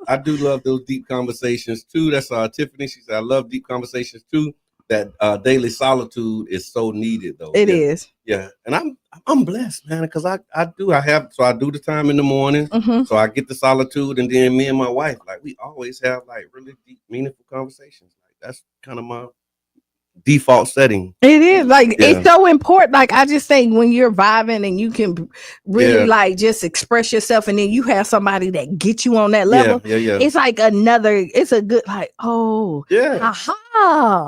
[SPEAKER 4] I do love those deep conversations too. That's Tiffany. She said, I love deep conversations too. That daily solitude is so needed though.
[SPEAKER 3] It is.
[SPEAKER 4] Yeah. And I'm blessed, man, because I do the time in the morning.
[SPEAKER 3] Mm-hmm.
[SPEAKER 4] So I get the solitude, and then me and my wife, like we always have like really deep, meaningful conversations. Like that's kind of my default setting.
[SPEAKER 3] It is like it's so important. Like I just think when you're vibing and you can really like just express yourself, and then you have somebody that gets you on that level.
[SPEAKER 4] Yeah.
[SPEAKER 3] It's like it's a good like aha.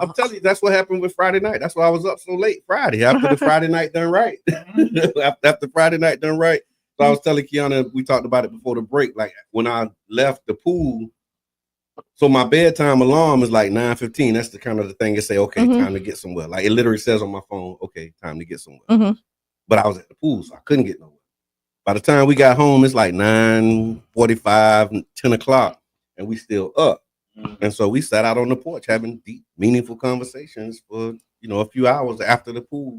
[SPEAKER 4] I'm telling you, that's what happened with Friday night. That's why I was up so late Friday after the Friday night done right. after Friday night done right. So I was telling Qiana, we talked about it before the break. Like when I left the pool. So my bedtime alarm is like 9:15. That's the kind of the thing that say, okay, time to get somewhere. Like it literally says on my phone, okay, time to get somewhere.
[SPEAKER 3] Mm-hmm.
[SPEAKER 4] But I was at the pool, so I couldn't get nowhere. By the time we got home, it's like 9:45, 10 o'clock, and we still up. And so we sat out on the porch having deep, meaningful conversations for a few hours after the pool,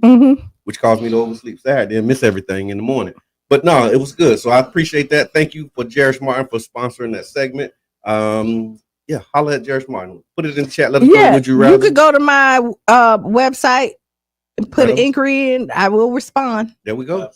[SPEAKER 4] which caused me to oversleep Saturday and miss everything in the morning. But no, it was good. So I appreciate that. Thank you for Jerish Martin for sponsoring that segment. Holla at Jerish Martin. Put it in the chat. Let us know. Would you rather?
[SPEAKER 3] You could go to my website and put an inquiry in. I will respond.
[SPEAKER 4] There we go.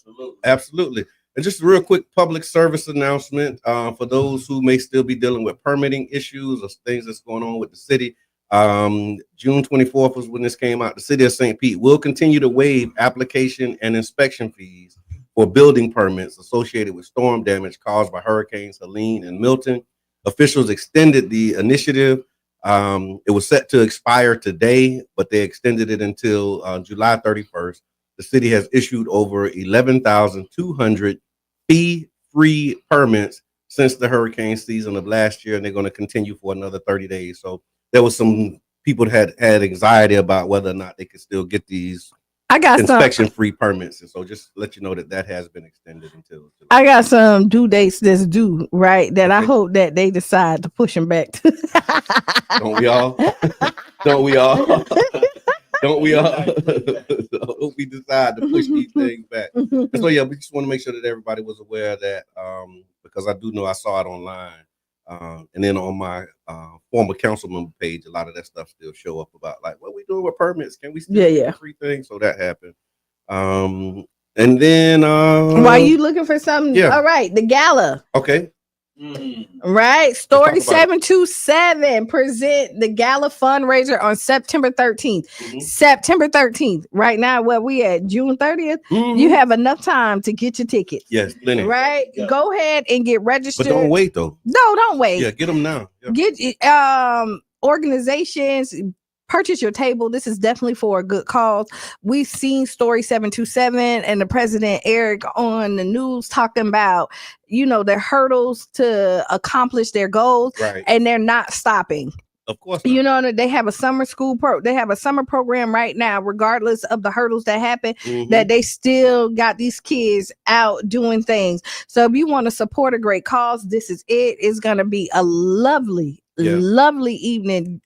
[SPEAKER 4] Absolutely. And just a real quick public service announcement for those who may still be dealing with permitting issues or things that's going on with the city. June 24th was when this came out. The city of St. Pete will continue to waive application and inspection fees for building permits associated with storm damage caused by Hurricanes Helene and Milton. Officials extended the initiative. It was set to expire today, but they extended it until July 31st. The city has issued over 11,200 fee-free permits since the hurricane season of last year, and they're going to continue for another 30 days. So there was some people that had anxiety about whether or not they could still get these
[SPEAKER 3] I got
[SPEAKER 4] inspection-free permits, and so just let you know that has been extended until.
[SPEAKER 3] I got some due dates that's due, right? That I hope that they decide to push them back.
[SPEAKER 4] Don't we all? Don't we all? Don't we all? Hope we decide to push these things back. And so yeah, we just want to make sure that everybody was aware of that, because I do know I saw it online, and then on my former council member page, a lot of that stuff still show up about like what we doing with permits. Can we still do free things? So that happened. And then
[SPEAKER 3] while you looking for something, all right, the gala.
[SPEAKER 4] Okay.
[SPEAKER 3] Right. Story 727 present the gala fundraiser on September 13th. September 13th. Right now, where we at June 30th, you have enough time to get your tickets.
[SPEAKER 4] Yes, plenty.
[SPEAKER 3] Right. Yeah. Go ahead and get registered.
[SPEAKER 4] But don't wait though.
[SPEAKER 3] No, don't wait.
[SPEAKER 4] Yeah, get them now. Yeah.
[SPEAKER 3] Get organizations. Purchase your table. This is definitely for a good cause. We've seen Story 727 and the president Eric on the news talking about, the hurdles to accomplish their goals, right? And they're not stopping.
[SPEAKER 4] Of course not.
[SPEAKER 3] They have a summer school they have a summer program right now, regardless of the hurdles that happen, that they still got these kids out doing things. So if you want to support a great cause, this is it. It's going to be a lovely evening.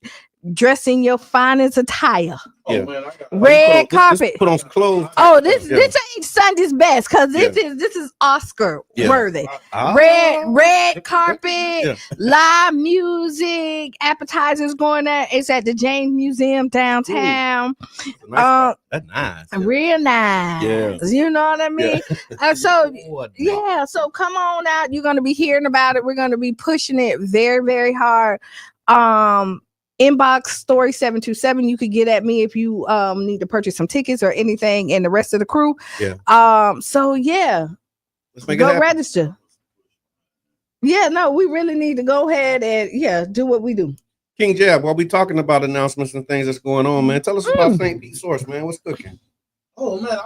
[SPEAKER 3] Dress in your finest attire.
[SPEAKER 4] Oh, man,
[SPEAKER 3] red carpet.
[SPEAKER 4] Put on some clothes.
[SPEAKER 3] Oh, this ain't Sunday's best because this is Oscar worthy. Red carpet, live music, appetizers going there. It's at the James Museum downtown.
[SPEAKER 4] That's nice.
[SPEAKER 3] Real nice.
[SPEAKER 4] Yeah.
[SPEAKER 3] You know what I mean? So come on out. You're gonna be hearing about it. We're gonna be pushing it very, very hard. Inbox Story 727. You could get at me if you need to purchase some tickets or anything, and the rest of the crew.
[SPEAKER 4] Yeah.
[SPEAKER 3] So yeah,
[SPEAKER 4] let's make
[SPEAKER 3] go register. Yeah, no, we really need to go ahead and do what we do.
[SPEAKER 4] King Jab, while we talking about announcements and things that's going on, man, tell us about St. Pete Source, man. What's cooking?
[SPEAKER 8] Oh man,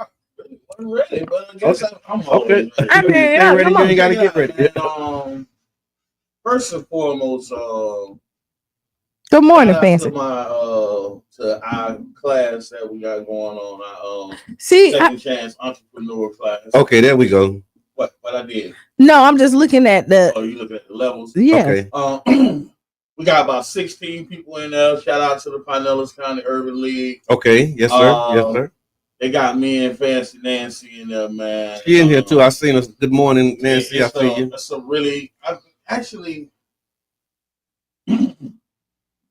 [SPEAKER 8] I'm ready, but I guess I'm
[SPEAKER 4] okay. I mean, ready. You ain't got to get ready.
[SPEAKER 8] And, first and foremost,
[SPEAKER 3] good morning, Fancy.
[SPEAKER 8] To our class that we got going on, our second chance entrepreneur class.
[SPEAKER 4] Okay, there we go.
[SPEAKER 8] What I did?
[SPEAKER 3] No, I'm just looking at the.
[SPEAKER 8] Oh, you looking at the levels?
[SPEAKER 3] Yeah.
[SPEAKER 8] Okay. We got about 16 people in there. Shout out to the Pinellas County Urban League.
[SPEAKER 4] Okay, yes sir, yes sir.
[SPEAKER 8] They got me and Fancy Nancy in there, man.
[SPEAKER 4] She in here too. I seen us. Good morning, Nancy. I see you.
[SPEAKER 8] It's a really, actually.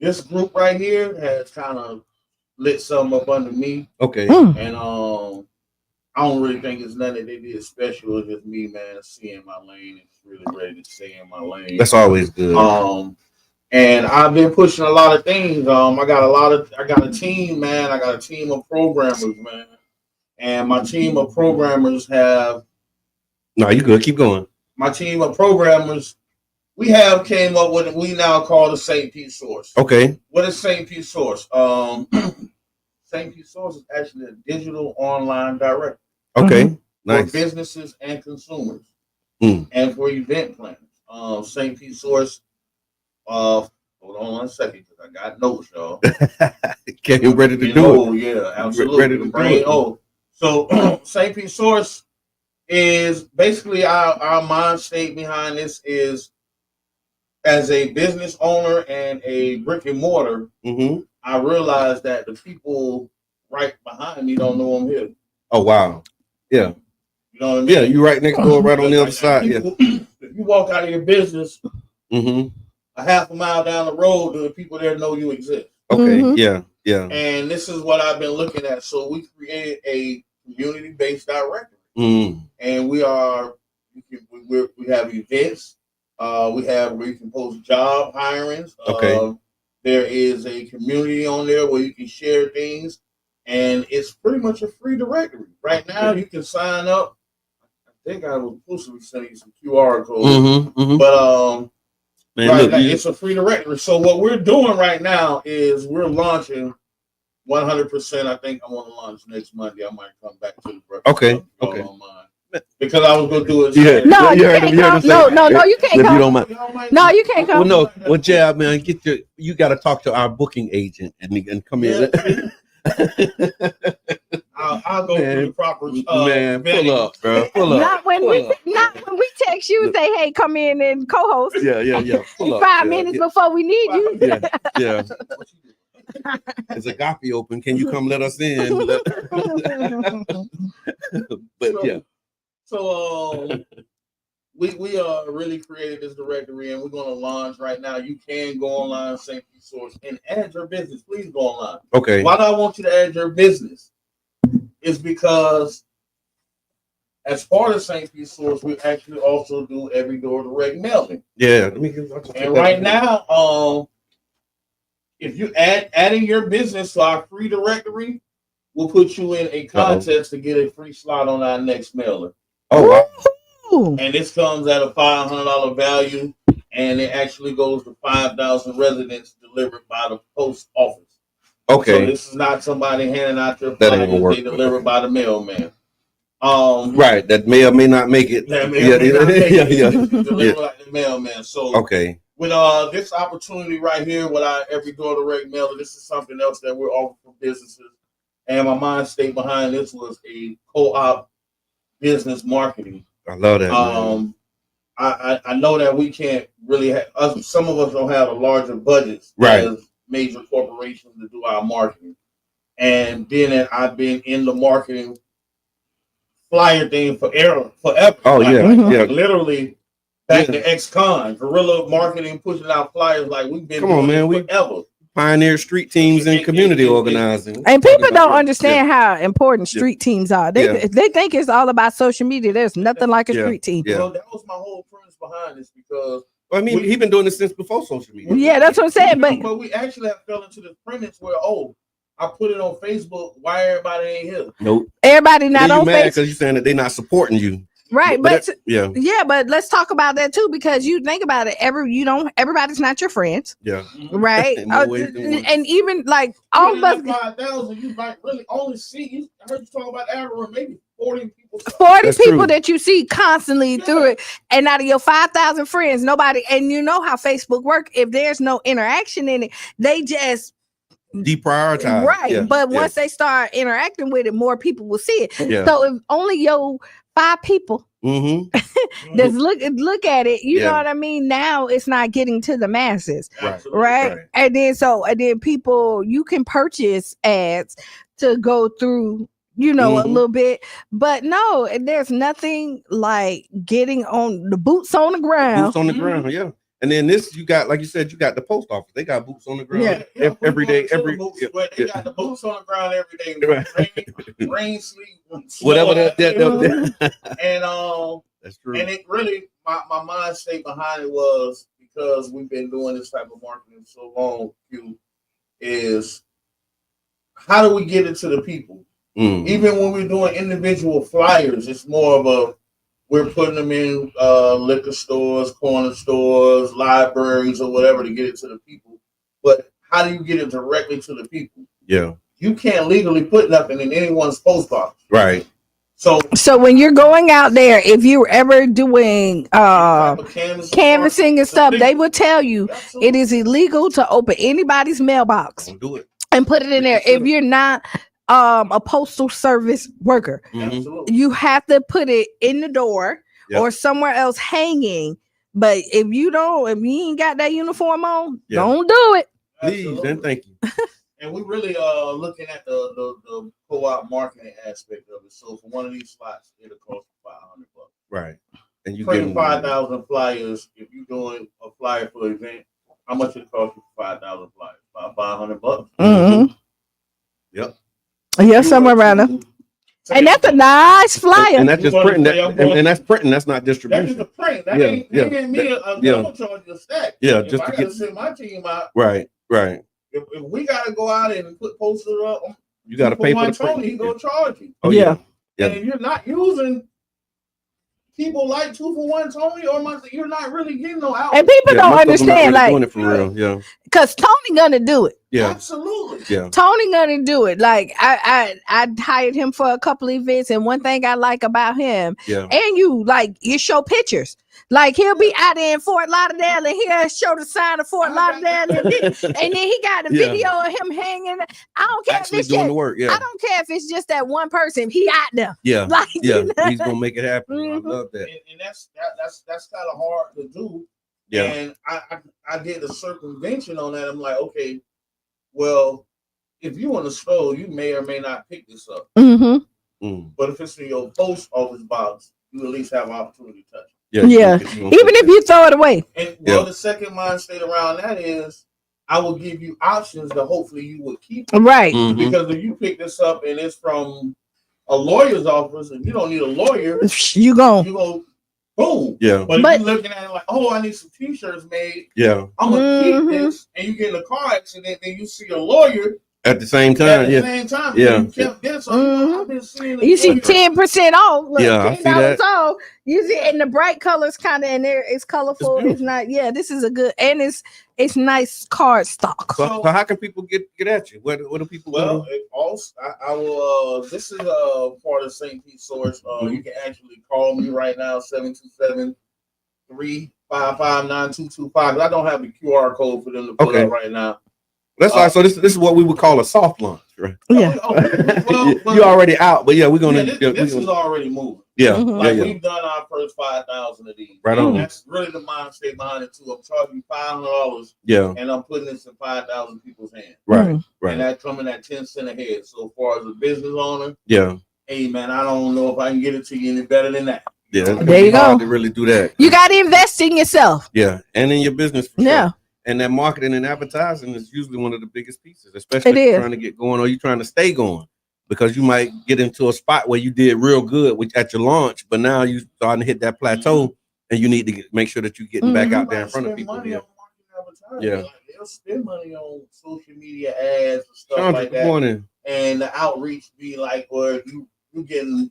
[SPEAKER 8] This group right here has kind of lit something up under me.
[SPEAKER 4] Okay.
[SPEAKER 8] And I don't really think it's nothing that they did special. It's just me, man, seeing my lane. It's really ready to stay in my lane.
[SPEAKER 4] That's always good.
[SPEAKER 8] And I've been pushing a lot of things. I got a team, man. I got a team of programmers, man. And my team of programmers have.
[SPEAKER 4] No, you good. Keep going.
[SPEAKER 8] My team of programmers. We came up with what we now call the St. Pete Source.
[SPEAKER 4] Okay.
[SPEAKER 8] What is St. Pete Source? St. Pete Source is actually a digital online directory.
[SPEAKER 4] Okay. Nice.
[SPEAKER 8] For businesses and consumers. And for event planners. St. Pete Source. Hold on 1 second, because I got notes, y'all.
[SPEAKER 4] Getting ready to do it.
[SPEAKER 8] Oh, yeah, absolutely. Ready to bring it. Oh, so St. Pete Source is basically our mind state behind this is, as a business owner and a brick and mortar, I realized that the people right behind me don't know I'm here.
[SPEAKER 4] Oh, wow. Yeah.
[SPEAKER 8] You know what I mean?
[SPEAKER 4] Yeah, you right next door, right on the other side.
[SPEAKER 8] People, if you walk out of your business, a half a mile down the road, the people there know you exist.
[SPEAKER 4] Okay, yeah.
[SPEAKER 8] And this is what I've been looking at. So we created a community-based directory. And we have events. We have where you can post job hirings.
[SPEAKER 4] Okay.
[SPEAKER 8] There is a community on there where you can share things, and it's pretty much a free directory. Right now, you can sign up. I think I was supposed to be sending you some QR codes, but
[SPEAKER 4] man,
[SPEAKER 8] right
[SPEAKER 4] look,
[SPEAKER 8] now, it's a free directory. So what we're doing right now is we're launching 100%. I think I want to launch next Monday. I might come back to the breakfast.
[SPEAKER 4] Okay.
[SPEAKER 8] Because I was gonna do it.
[SPEAKER 3] No, you can't come. No, you can't come.
[SPEAKER 4] If you don't mind.
[SPEAKER 3] No, you can't come.
[SPEAKER 4] Well, no. Well, Jab, man, you got to talk to our booking agent and come in.
[SPEAKER 8] I'll go through the proper
[SPEAKER 4] man. Pull
[SPEAKER 8] vetting.
[SPEAKER 4] up, bro. Pull up.
[SPEAKER 3] Not when we text you and say, "Hey, come in and co-host."
[SPEAKER 4] Yeah. Pull up.
[SPEAKER 3] 5 minutes before we need you.
[SPEAKER 4] Yeah. Is Agape open? Can you come let us in?
[SPEAKER 8] So we really created this directory, and we're going to launch right now. You can go online, St. Pete Source, and add your business. Please go online.
[SPEAKER 4] Okay.
[SPEAKER 8] Why do I want you to add your business? Is because as part of St. Pete Source, we actually also do every door direct mailing.
[SPEAKER 4] Yeah.
[SPEAKER 8] And right now, if you adding your business to our free directory, we'll put you in a contest to get a free slot on our next mailer.
[SPEAKER 4] Oh, wow.
[SPEAKER 8] And this comes at a $500 value, and it actually goes to 5,000 residents delivered by the post office.
[SPEAKER 4] Okay.
[SPEAKER 8] So this is not somebody handing out your flyers. They delivered by the mailman.
[SPEAKER 4] Right. That may or may not make it.
[SPEAKER 8] That may or may not make it. Delivered like the mailman. So
[SPEAKER 4] okay.
[SPEAKER 8] With this opportunity right here, with our every door direct mailer, this is something else that we're offering for businesses. And my mind state behind this was a co-op business marketing.
[SPEAKER 4] I love that.
[SPEAKER 8] I know that we can't really have, some of us don't have a larger budgets as major corporations to do our marketing. And then I've been in the marketing flyer thing forever.
[SPEAKER 4] Oh, yeah.
[SPEAKER 8] Literally back to ex-con, guerrilla marketing, pushing out flyers like we've been forever.
[SPEAKER 4] Pioneer street teams and community organizing.
[SPEAKER 3] And people don't understand how important street teams are. They think it's all about social media. There's nothing like a street team.
[SPEAKER 8] Well, that was my whole premise behind this because
[SPEAKER 4] he's been doing this since before social media.
[SPEAKER 3] Yeah, that's what I'm saying.
[SPEAKER 8] But we actually have fell into the premise where I put it on Facebook. Why everybody ain't here?
[SPEAKER 4] Nope.
[SPEAKER 3] Everybody not on Facebook
[SPEAKER 4] because you're saying that they're not supporting you.
[SPEAKER 3] Right, but let's talk about that too, because you think about it, everybody's not your friends.
[SPEAKER 4] Yeah.
[SPEAKER 3] Right. And even like all of us
[SPEAKER 8] 5,000, you might really only see I heard you talk about average maybe 40 people.
[SPEAKER 3] 40 people that you see constantly through it. And out of your 5,000 friends, nobody, and you know how Facebook work, if there's no interaction in it, they just
[SPEAKER 4] deprioritize.
[SPEAKER 3] Right. But once they start interacting with it, more people will see it. Yeah. So if only your 5 people just look at it, you know what I mean? Now it's not getting to the masses. Right. And then people, you can purchase ads to go through, a little bit, but no, there's nothing like getting on the boots on the ground.
[SPEAKER 4] Boots on the ground, yeah. And then this, you got, like you said, you got the post office. They got boots on the ground every day.
[SPEAKER 8] They got the boots on the ground every day. Rain, sleep,
[SPEAKER 4] whatever that.
[SPEAKER 8] And
[SPEAKER 4] that's true.
[SPEAKER 8] And it really, my mind state behind it was because we've been doing this type of marketing so long. Is how do we get it to the people? Even when we're doing individual flyers, it's more of we're putting them in liquor stores, corner stores, libraries, or whatever to get it to the people. But how do you get it directly to the people?
[SPEAKER 4] Yeah.
[SPEAKER 8] You can't legally put nothing in anyone's post box.
[SPEAKER 4] Right.
[SPEAKER 3] So when you're going out there, if you're ever doing canvassing and stuff, they will tell you it is illegal to open anybody's mailbox.
[SPEAKER 4] Don't do it.
[SPEAKER 3] And put it in there. If you're not a postal service worker, you have to put it in the door or somewhere else hanging. But if you ain't got that uniform on, don't do it.
[SPEAKER 4] Please and thank you.
[SPEAKER 8] And we really looking at the co-op marketing aspect of it. So for one of these slots, it'll cost $500.
[SPEAKER 4] Right. And you
[SPEAKER 8] get 5,000 flyers. If you're doing a flyer for an event, how much it cost you for 5,000 flyers? About $500.
[SPEAKER 3] Mm-hmm.
[SPEAKER 4] Yep.
[SPEAKER 3] Yeah, somewhere around there. And that's a nice flyer.
[SPEAKER 4] And that's just printing. And that's printing. That's not distribution.
[SPEAKER 8] That's just a print. That ain't me. I'm going to charge you a stack.
[SPEAKER 4] Yeah,
[SPEAKER 8] if
[SPEAKER 4] just
[SPEAKER 8] I
[SPEAKER 4] to
[SPEAKER 8] gotta send my team out.
[SPEAKER 4] Right.
[SPEAKER 8] If we got to go out and put posters up,
[SPEAKER 4] you got to pay for the print.
[SPEAKER 8] He's going to charge you.
[SPEAKER 4] Oh, yeah.
[SPEAKER 8] And if you're not using people like 2 for 1 Tony you're not really getting no out.
[SPEAKER 3] And people don't understand,
[SPEAKER 4] really doing it for real. Yeah.
[SPEAKER 3] Because Tony gonna do it.
[SPEAKER 4] Yeah.
[SPEAKER 8] Absolutely.
[SPEAKER 4] Yeah.
[SPEAKER 3] Tony gonna do it. Like I hired him for a couple events, and one thing I like about him, and you show pictures. Like he'll be out there in Fort Lauderdale, and he'll show the sign of Fort Lauderdale, and then he got a video of him hanging. I don't care
[SPEAKER 4] actually
[SPEAKER 3] if it's
[SPEAKER 4] doing
[SPEAKER 3] just,
[SPEAKER 4] the work. Yeah,
[SPEAKER 3] I don't care if it's just that one person. He out there.
[SPEAKER 4] Yeah,
[SPEAKER 3] like
[SPEAKER 4] he's gonna make it happen.
[SPEAKER 3] Mm-hmm.
[SPEAKER 4] I love that.
[SPEAKER 8] And that's kind of hard to do. Yeah, and I did a circumvention on that. I'm like, okay, well, if you want to store, you may or may not pick this up.
[SPEAKER 3] Mm-hmm.
[SPEAKER 8] But if it's in your post office box, you at least have an opportunity to touch it.
[SPEAKER 3] Yeah. Even if you throw it away.
[SPEAKER 8] And well, the second mind state around that is I will give you options that hopefully you would keep.
[SPEAKER 3] Right.
[SPEAKER 4] Mm-hmm.
[SPEAKER 8] Because if you pick this up and it's from a lawyer's office and you don't need a lawyer,
[SPEAKER 3] you go
[SPEAKER 8] boom.
[SPEAKER 4] Yeah.
[SPEAKER 8] But if you're looking at it like, oh, I need some t-shirts made.
[SPEAKER 4] Yeah.
[SPEAKER 8] I'm gonna keep this, and you get in a car accident, and you see a lawyer.
[SPEAKER 4] At the same time,
[SPEAKER 8] you kept this. I've been seeing
[SPEAKER 3] you see 10% off. Look,
[SPEAKER 4] yeah, I see that.
[SPEAKER 3] Off. You see, and the bright colors kind of in there. It's colorful. It's not. Yeah, this is a good, and it's nice card stock.
[SPEAKER 4] So how can people get at you? What do people?
[SPEAKER 8] Well, I will. This is a part of St. Pete Source. You can actually call me right now 727-355-9225. I don't have the QR code for them to put up right now.
[SPEAKER 4] That's like so. This is what we would call a soft launch, right?
[SPEAKER 3] Yeah.
[SPEAKER 8] Well,
[SPEAKER 4] you're already out, but yeah, we're gonna.
[SPEAKER 8] This is already moving.
[SPEAKER 4] Yeah,
[SPEAKER 8] We've done our first 5,000 of these.
[SPEAKER 4] Right on.
[SPEAKER 8] That's really the mind state behind it too. I'm charging $500.
[SPEAKER 4] Yeah.
[SPEAKER 8] And I'm putting this in 5,000 people's hands.
[SPEAKER 4] Right. Right.
[SPEAKER 8] And that coming at 10 cents a head. So far as a business owner.
[SPEAKER 4] Yeah.
[SPEAKER 8] Hey man, I don't know if I can get it to you any better than that.
[SPEAKER 4] Yeah.
[SPEAKER 3] There you go.
[SPEAKER 4] To really do that.
[SPEAKER 3] You got to invest in yourself.
[SPEAKER 4] Yeah, and in your business. For
[SPEAKER 3] yeah.
[SPEAKER 4] Sure. And that marketing and advertising is usually one of the biggest pieces, especially if you're trying to get going or you're trying to stay going, because you might get into a spot where you did real good at your launch, but now you're starting to hit that plateau, and you need to make sure that you're getting back out there in front of people.
[SPEAKER 8] Yeah, like they'll spend money on social media ads and stuff like that.
[SPEAKER 4] Morning.
[SPEAKER 8] And the outreach be like, where you getting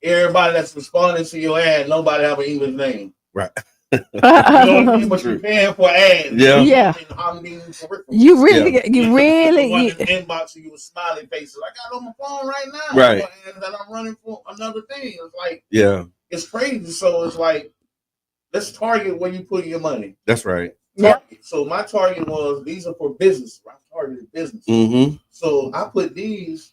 [SPEAKER 8] everybody that's responding to your ad, nobody have an English name.
[SPEAKER 4] Right.
[SPEAKER 8] You know what you're paying for ads.
[SPEAKER 3] Yeah. You really
[SPEAKER 8] inbox you with smiley faces. I got on my phone right now.
[SPEAKER 4] Right.
[SPEAKER 8] And I'm running for another thing. It's like, it's crazy. So it's like, let's target where you put your money.
[SPEAKER 4] That's right.
[SPEAKER 3] Yeah.
[SPEAKER 8] So my target was, these are for business. I targeted business.
[SPEAKER 4] Mm-hmm.
[SPEAKER 8] So I did these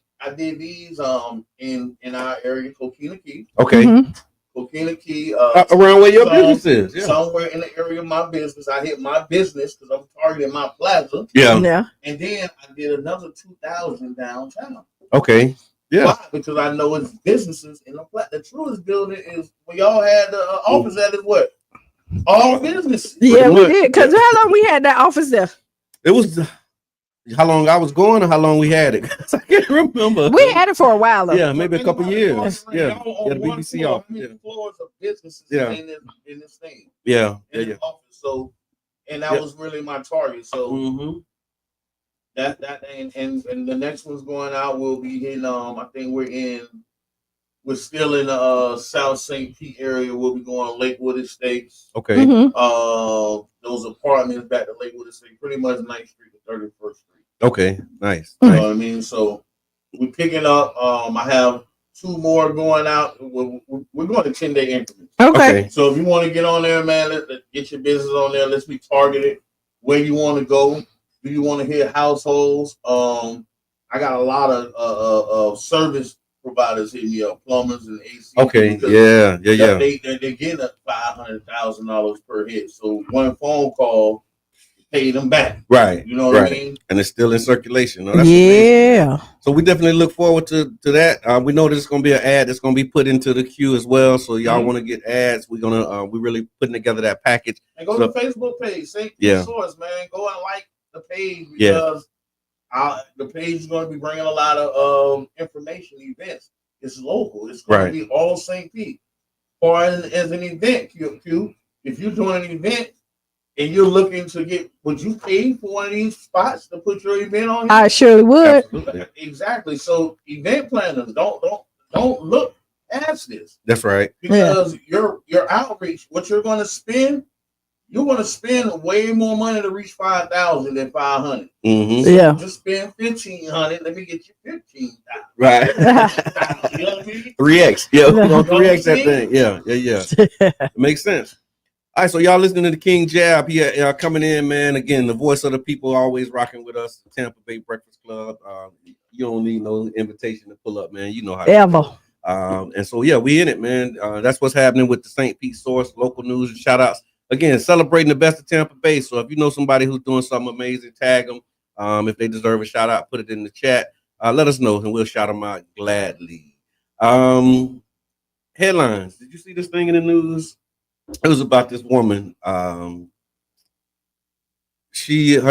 [SPEAKER 8] in our area, Qiana Key.
[SPEAKER 4] Okay.
[SPEAKER 3] Mm-hmm.
[SPEAKER 8] Qiana Key,
[SPEAKER 4] around where your business is. Yeah.
[SPEAKER 8] Somewhere in the area of my business. I hit my business because I'm targeting my plaza.
[SPEAKER 3] Yeah.
[SPEAKER 8] And then I did another 2,000 downtown.
[SPEAKER 4] Okay. Yeah.
[SPEAKER 8] Why? Because I know it's businesses in the truest building is where y'all had the office at is what? All business.
[SPEAKER 3] Yeah, we did. Because how long we had that office there?
[SPEAKER 4] It was how long I was going or how long we had it. I can't remember.
[SPEAKER 3] We had it for a while though.
[SPEAKER 4] Yeah, maybe a couple years. Yeah.
[SPEAKER 8] The
[SPEAKER 4] BBC office.
[SPEAKER 8] How many floors of businesses in this thing?
[SPEAKER 4] Yeah.
[SPEAKER 8] In the office. So, and that was really my target. So that and the next one's going out. We'll be hitting. I think we're still in the South St. Pete area. We'll be going on Lakewood Estates.
[SPEAKER 4] Okay.
[SPEAKER 3] Mm-hmm.
[SPEAKER 8] Those apartments back to Lakewood Estates, pretty much 9th Street to 31st Street.
[SPEAKER 4] Okay, nice.
[SPEAKER 8] You know what I mean? So we're picking up. I have 2 more going out. We're going to 10-day increments.
[SPEAKER 3] Okay.
[SPEAKER 8] So if you want to get on there, man, let's get your business on there. Let's be targeted. Where you want to go? Do you want to hit households? I got a lot of service providers hitting me up, plumbers and AC.
[SPEAKER 4] Okay. Yeah.
[SPEAKER 8] They're getting $500,000 per hit. So one phone call pay them back.
[SPEAKER 4] Right.
[SPEAKER 8] You know what I mean?
[SPEAKER 4] And it's still in circulation. That's
[SPEAKER 3] amazing.
[SPEAKER 4] So we definitely look forward to that. We know there's going to be an ad that's going to be put into the queue as well. So y'all want to get ads. We're really putting together that package.
[SPEAKER 8] And go to the Facebook page. St. Pete Source, man. Go and like the page because the page is going to be bringing a lot of information, events. It's local. It's going to be all St. Pete. Or as an event, Q, if you're doing an event, and you're looking to get, would you pay for one of these spots to put your event on here?
[SPEAKER 3] I surely would.
[SPEAKER 4] Absolutely.
[SPEAKER 8] Exactly. So event planners don't look past this.
[SPEAKER 4] That's right.
[SPEAKER 8] Because your outreach, what you're going to spend, you're gonna spend way more money to reach 5,000 than 500.
[SPEAKER 4] Mm-hmm.
[SPEAKER 8] So
[SPEAKER 3] Yeah.
[SPEAKER 8] just spend 1,500. Let me get you 15,000.
[SPEAKER 4] Right.
[SPEAKER 8] You know what I mean?
[SPEAKER 4] 3x. Yeah, we're gonna 3x that
[SPEAKER 8] See?
[SPEAKER 4] thing. Yeah. It makes sense. All right, so y'all listening to the King Jab here, coming in, man. Again, the voice of the people always rocking with us. The Tampa Bay Breakfast Club. You don't need no invitation to pull up, man. You know how to
[SPEAKER 3] Ever.
[SPEAKER 4] do it. And so yeah, we in it, man. That's what's happening with the St. Pete Source, local news and shout outs. Again, celebrating the best of Tampa Bay. So if you know somebody who's doing something amazing, tag them. If they deserve a shout out, put it in the chat. Let us know and we'll shout them out gladly. Headlines. Did you see this thing in the news? It was about this woman. Her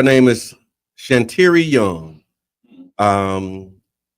[SPEAKER 4] name is Shantiri Young.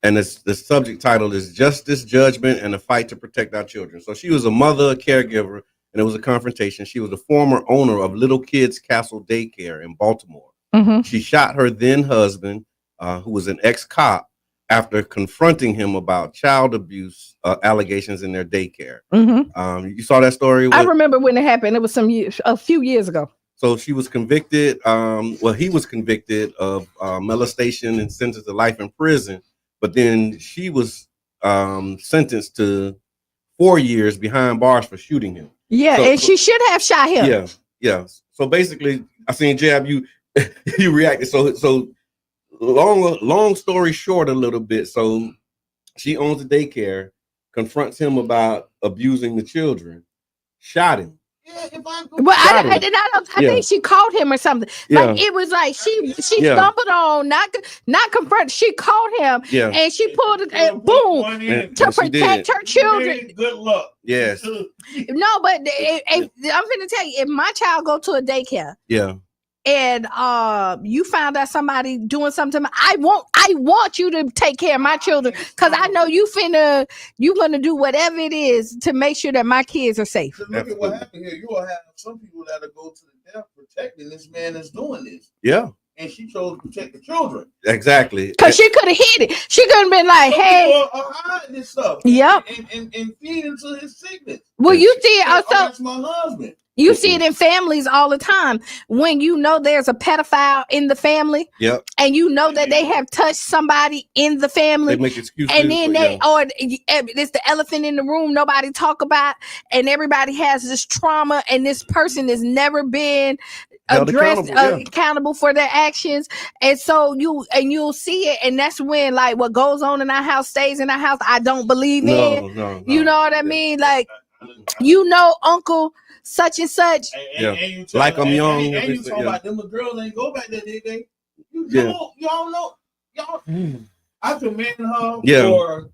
[SPEAKER 4] And the subject title is Justice, Judgment, and the Fight to Protect Our Children. So she was a mother, a caregiver, and it was a confrontation. She was the former owner of Little Kids Castle Daycare in Baltimore.
[SPEAKER 3] Mm-hmm.
[SPEAKER 4] She shot her then husband, who was an ex-cop, after confronting him about child abuse allegations in their daycare.
[SPEAKER 3] Mm-hmm.
[SPEAKER 4] You saw that story?
[SPEAKER 3] I remember when it happened. It was a few years ago.
[SPEAKER 4] So she was convicted. He was convicted of molestation and sentenced to life in prison. But then she was sentenced to 4 years behind bars for shooting him.
[SPEAKER 3] Yeah, and she should have shot him.
[SPEAKER 4] Yeah. So basically, I seen Jab, you reacted. So long story short, a little bit. So she owns a daycare, confronts him about abusing the children, shot him.
[SPEAKER 8] Yeah, if I go
[SPEAKER 3] I think she called him or something. Like it was like she stumbled on, not confront. She called him, and she pulled it, and boom, to protect her children.
[SPEAKER 8] Good luck.
[SPEAKER 4] Yes.
[SPEAKER 3] No, but I'm gonna tell you, if my child go to a daycare, and you found out somebody doing something to me, I want you to take care of my children, because I know you gonna do whatever it is to make sure that my kids are safe.
[SPEAKER 8] So look at what happened here. You will have some people that will go to the death protecting this man that's doing this.
[SPEAKER 4] Yeah.
[SPEAKER 8] And she chose to protect the children.
[SPEAKER 4] Exactly.
[SPEAKER 3] Because she could have hit it. She could have been like, hey.
[SPEAKER 8] Hiding this stuff.
[SPEAKER 3] Yep.
[SPEAKER 8] And feed into his sickness.
[SPEAKER 3] Well, you see it.
[SPEAKER 8] That's my husband.
[SPEAKER 3] You see it in families all the time. When you know there's a pedophile in the family, and you know that they have touched somebody in the family,
[SPEAKER 4] they make excuses,
[SPEAKER 3] and then it's the elephant in the room nobody talk about, and everybody has this trauma, and this person has never been accountable for their actions, and so you'll see it, and that's when like what goes on in our house stays in our house. I don't believe in.
[SPEAKER 4] No.
[SPEAKER 3] You know what I mean? Like, Uncle such and such.
[SPEAKER 8] And
[SPEAKER 4] like I'm young.
[SPEAKER 8] And you talking about them girls ain't go back there, did they? Y'all know. I commend her for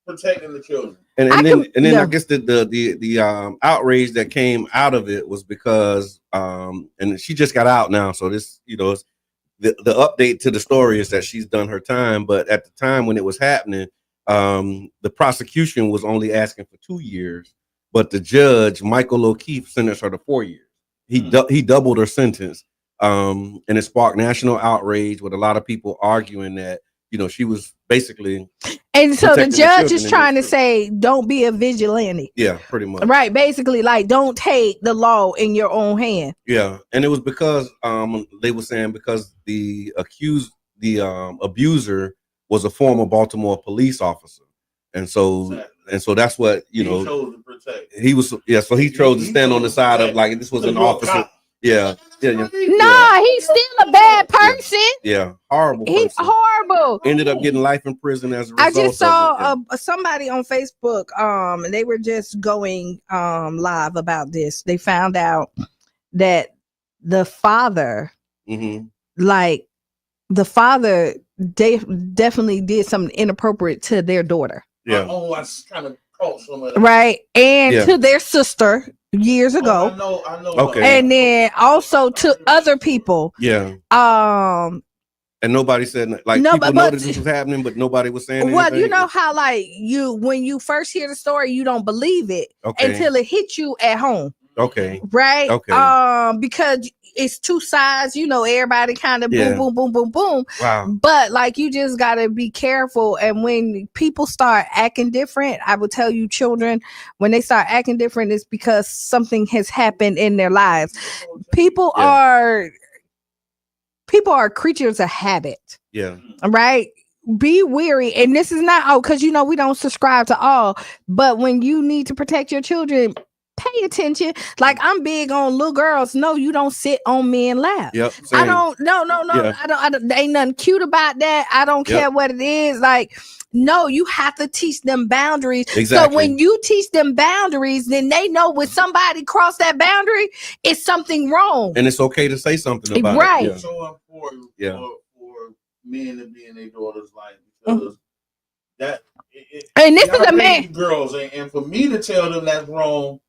[SPEAKER 8] protecting the children.
[SPEAKER 4] And then I guess the outrage that came out of it was because and she just got out now, so this the update to the story is that she's done her time, but at the time when it was happening, the prosecution was only asking for 2 years, but the judge Michael O'Keefe sentenced her to 4 years. He doubled her sentence, and it sparked national outrage with a lot of people arguing that she was basically.
[SPEAKER 3] And so the judge is trying to say, don't be a vigilante.
[SPEAKER 4] Yeah, pretty much.
[SPEAKER 3] Right. Basically, like, don't take the law in your own hand.
[SPEAKER 4] Yeah. And it was because they were saying because the abuser was a former Baltimore police officer. And so that's what,
[SPEAKER 8] he chose to protect.
[SPEAKER 4] He was, so he chose to stand on the side of like, this was an officer. Yeah.
[SPEAKER 3] Nah, he's still a bad person.
[SPEAKER 4] Yeah. Horrible person.
[SPEAKER 3] He's horrible.
[SPEAKER 4] Ended up getting life in prison as a result.
[SPEAKER 3] I just saw somebody on Facebook, and they were just going live about this. They found out that the father, definitely did something inappropriate to their daughter.
[SPEAKER 4] Yeah.
[SPEAKER 8] I kind of caught some of that.
[SPEAKER 3] Right. And to their sister years ago.
[SPEAKER 8] I know.
[SPEAKER 4] Okay.
[SPEAKER 3] And then also to other people.
[SPEAKER 4] Yeah.
[SPEAKER 3] And
[SPEAKER 4] nobody said people know this was happening, but nobody was saying anything.
[SPEAKER 3] Well, you know how like when you first hear the story, you don't believe it until it hits you at home.
[SPEAKER 4] Okay.
[SPEAKER 3] Right.
[SPEAKER 4] Okay.
[SPEAKER 3] Because it's two sides, everybody kind of boom, boom, boom, boom, boom.
[SPEAKER 4] Wow.
[SPEAKER 3] But like, you just got to be careful. And when people start acting different, I will tell you, children, when they start acting different, it's because something has happened in their lives. People are creatures of habit.
[SPEAKER 4] Yeah.
[SPEAKER 3] Right. Be weary. And this is not, because we don't subscribe to all, but when you need to protect your children, pay attention. Like, I'm big on little girls. No, you don't sit on men's lap.
[SPEAKER 4] Yep.
[SPEAKER 3] I don't. No.
[SPEAKER 4] Yeah.
[SPEAKER 3] I don't. Ain't nothing cute about that. I don't care what it is. Like, no, you have to teach them boundaries.
[SPEAKER 4] Exactly.
[SPEAKER 3] So when you teach them boundaries, then they know when somebody cross that boundary, it's something wrong.
[SPEAKER 4] And it's okay to say something about
[SPEAKER 3] it.
[SPEAKER 8] It's so important for men to be in their daughters' life, because
[SPEAKER 3] and this is a man.
[SPEAKER 8] Girls, and for me to tell them that's wrong,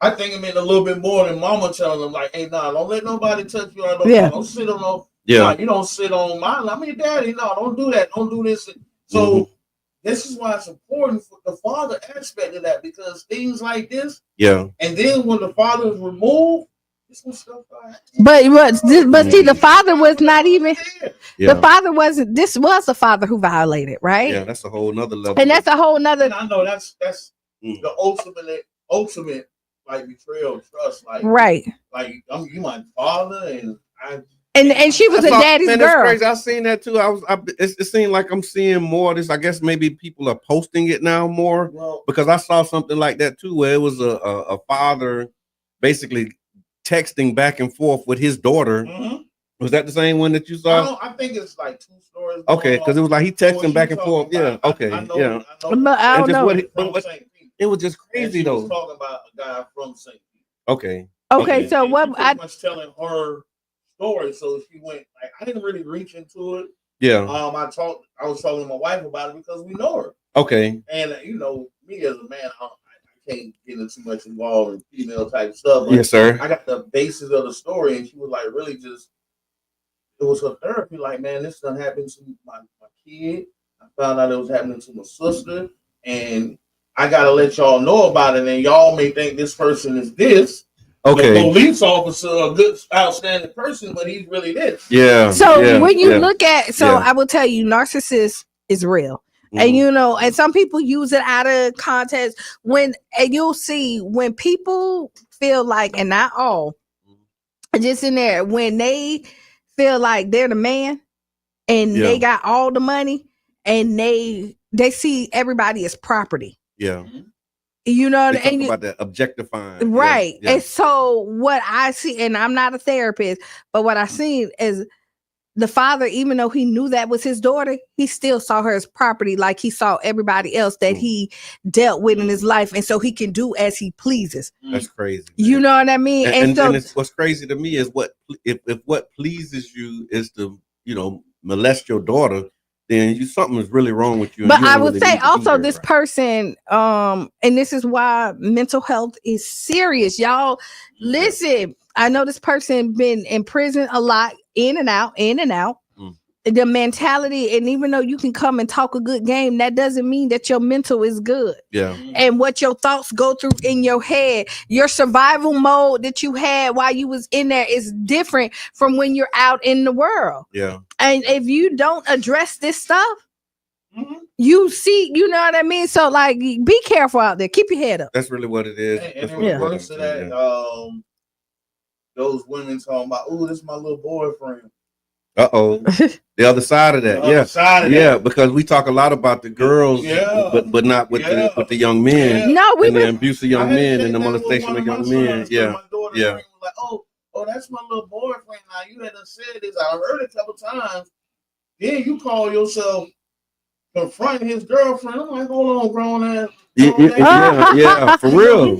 [SPEAKER 8] I think it meant a little bit more than mama telling them, like, hey, don't let nobody touch you. Don't sit on no. Yeah. You don't sit on mine. I mean, daddy, don't do that. Don't do this. So this is why it's important for the father aspect of that, because things like this.
[SPEAKER 4] Yeah.
[SPEAKER 8] And then when the father is removed,
[SPEAKER 3] but see, the father was not even. The father wasn't. This was the father who violated, right?
[SPEAKER 4] Yeah, that's a whole nother level.
[SPEAKER 3] And that's a whole nother.
[SPEAKER 8] And I know that's the ultimate like betrayal of trust. Like,
[SPEAKER 3] right.
[SPEAKER 8] Like, you my father,
[SPEAKER 3] and she was a daddy's girl.
[SPEAKER 4] That's crazy. I seen that too. It seemed like I'm seeing more of this. I guess maybe people are posting it now more, because I saw something like that too, where it was a father basically texting back and forth with his daughter. Was that the same one that you saw?
[SPEAKER 8] I think it's like two stories.
[SPEAKER 4] Okay, because it was like he texting back and forth. Yeah. Okay.
[SPEAKER 8] I know,
[SPEAKER 4] yeah.
[SPEAKER 3] I don't know.
[SPEAKER 4] It was just crazy though.
[SPEAKER 8] Was talking about a guy from St.
[SPEAKER 4] Okay.
[SPEAKER 3] Okay. So what?
[SPEAKER 8] I was telling her story, so she went like, I didn't really reach into it.
[SPEAKER 4] Yeah.
[SPEAKER 8] I was talking to my wife about it because we know her.
[SPEAKER 4] Okay.
[SPEAKER 8] And me as a man, I can't get into too much involved in female type stuff.
[SPEAKER 4] Yes, sir.
[SPEAKER 8] I got the basis of the story, and she was like, really just, it was her therapy. Like, man, this done happened to my kid. I found out it was happening to my sister, and I gotta let y'all know about it. And y'all may think this person is this.
[SPEAKER 4] Okay.
[SPEAKER 8] The police officer, a good, outstanding person, but he's really this.
[SPEAKER 4] Yeah.
[SPEAKER 3] So when you look at, I will tell you, narcissist is real. And and some people use it out of context and you'll see when people feel like, and not all, just in there, when they feel like they're the man and they got all the money and they see everybody as property.
[SPEAKER 4] Yeah.
[SPEAKER 3] About
[SPEAKER 4] that objectifying.
[SPEAKER 3] Right. Yeah. And so what I see, and I'm not a therapist, but what I seen is the father, even though he knew that was his daughter, he still saw her as property, like he saw everybody else that he dealt with in his life. And so he can do as he pleases.
[SPEAKER 4] That's crazy. Man.
[SPEAKER 3] You know what I mean?
[SPEAKER 4] And what's crazy to me is if what pleases you is to, molest your daughter, then something is really wrong with you.
[SPEAKER 3] But I would say also this person, and this is why mental health is serious. Y'all, listen, I know this person been in prison a lot, in and out. The mentality, and even though you can come and talk a good game, that doesn't mean that your mental is good.
[SPEAKER 4] Yeah.
[SPEAKER 3] And what your thoughts go through in your head, your survival mode that you had while you was in there is different from when you're out in the world.
[SPEAKER 4] Yeah.
[SPEAKER 3] And if you don't address this stuff, you see, you know what I mean? So like, be careful out there. Keep your head up.
[SPEAKER 4] That's really what it is.
[SPEAKER 8] And in regards to that, those women talking about, oh, this is my little boyfriend.
[SPEAKER 4] The other side of that, because we talk a lot about the girls, but not with the young men.
[SPEAKER 3] No,
[SPEAKER 4] the abuse of young men and the molestation of young men.
[SPEAKER 8] My daughter was like, oh, that's my little boyfriend. Now you had said this. I heard it a couple times. Then you call yourself confronting his girlfriend. I'm like, hold on, grown ass.
[SPEAKER 4] Yeah, for real.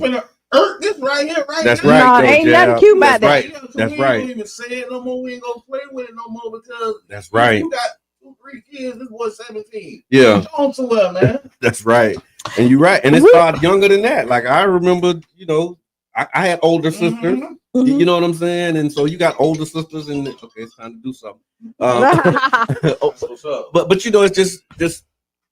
[SPEAKER 8] This right here, right?
[SPEAKER 4] That's right.
[SPEAKER 3] No, ain't nothing cute about that.
[SPEAKER 4] Right. That's right.
[SPEAKER 8] We don't even say it no more. We ain't gonna play with it no more because
[SPEAKER 4] that's right.
[SPEAKER 8] You got 2-3 kids. This boy's 17.
[SPEAKER 4] Yeah.
[SPEAKER 8] On to well, man.
[SPEAKER 4] That's right. And you're right. And it started younger than that. Like I remember, I had older sisters. You know what I'm saying? And so you got older sisters, and okay, it's time to do something. But it's just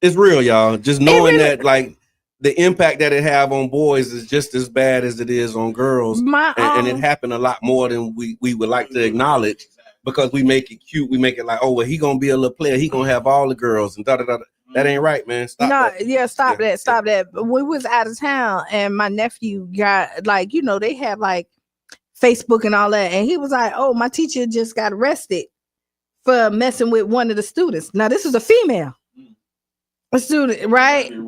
[SPEAKER 4] it's real, y'all. Just knowing that, like. the impact that it have on boys is just as bad as it is on girls. And it happened a lot more than we would like to acknowledge, because we make it cute. We make it like, oh, well, he gonna be a little player. He gonna have all the girls and da-da-da. That ain't right, man. Stop that.
[SPEAKER 3] Stop that. We was out of town and my nephew got like, they have like Facebook and all that. And he was like, oh, my teacher just got arrested for messing with one of the students. Now, this is a female student, right? And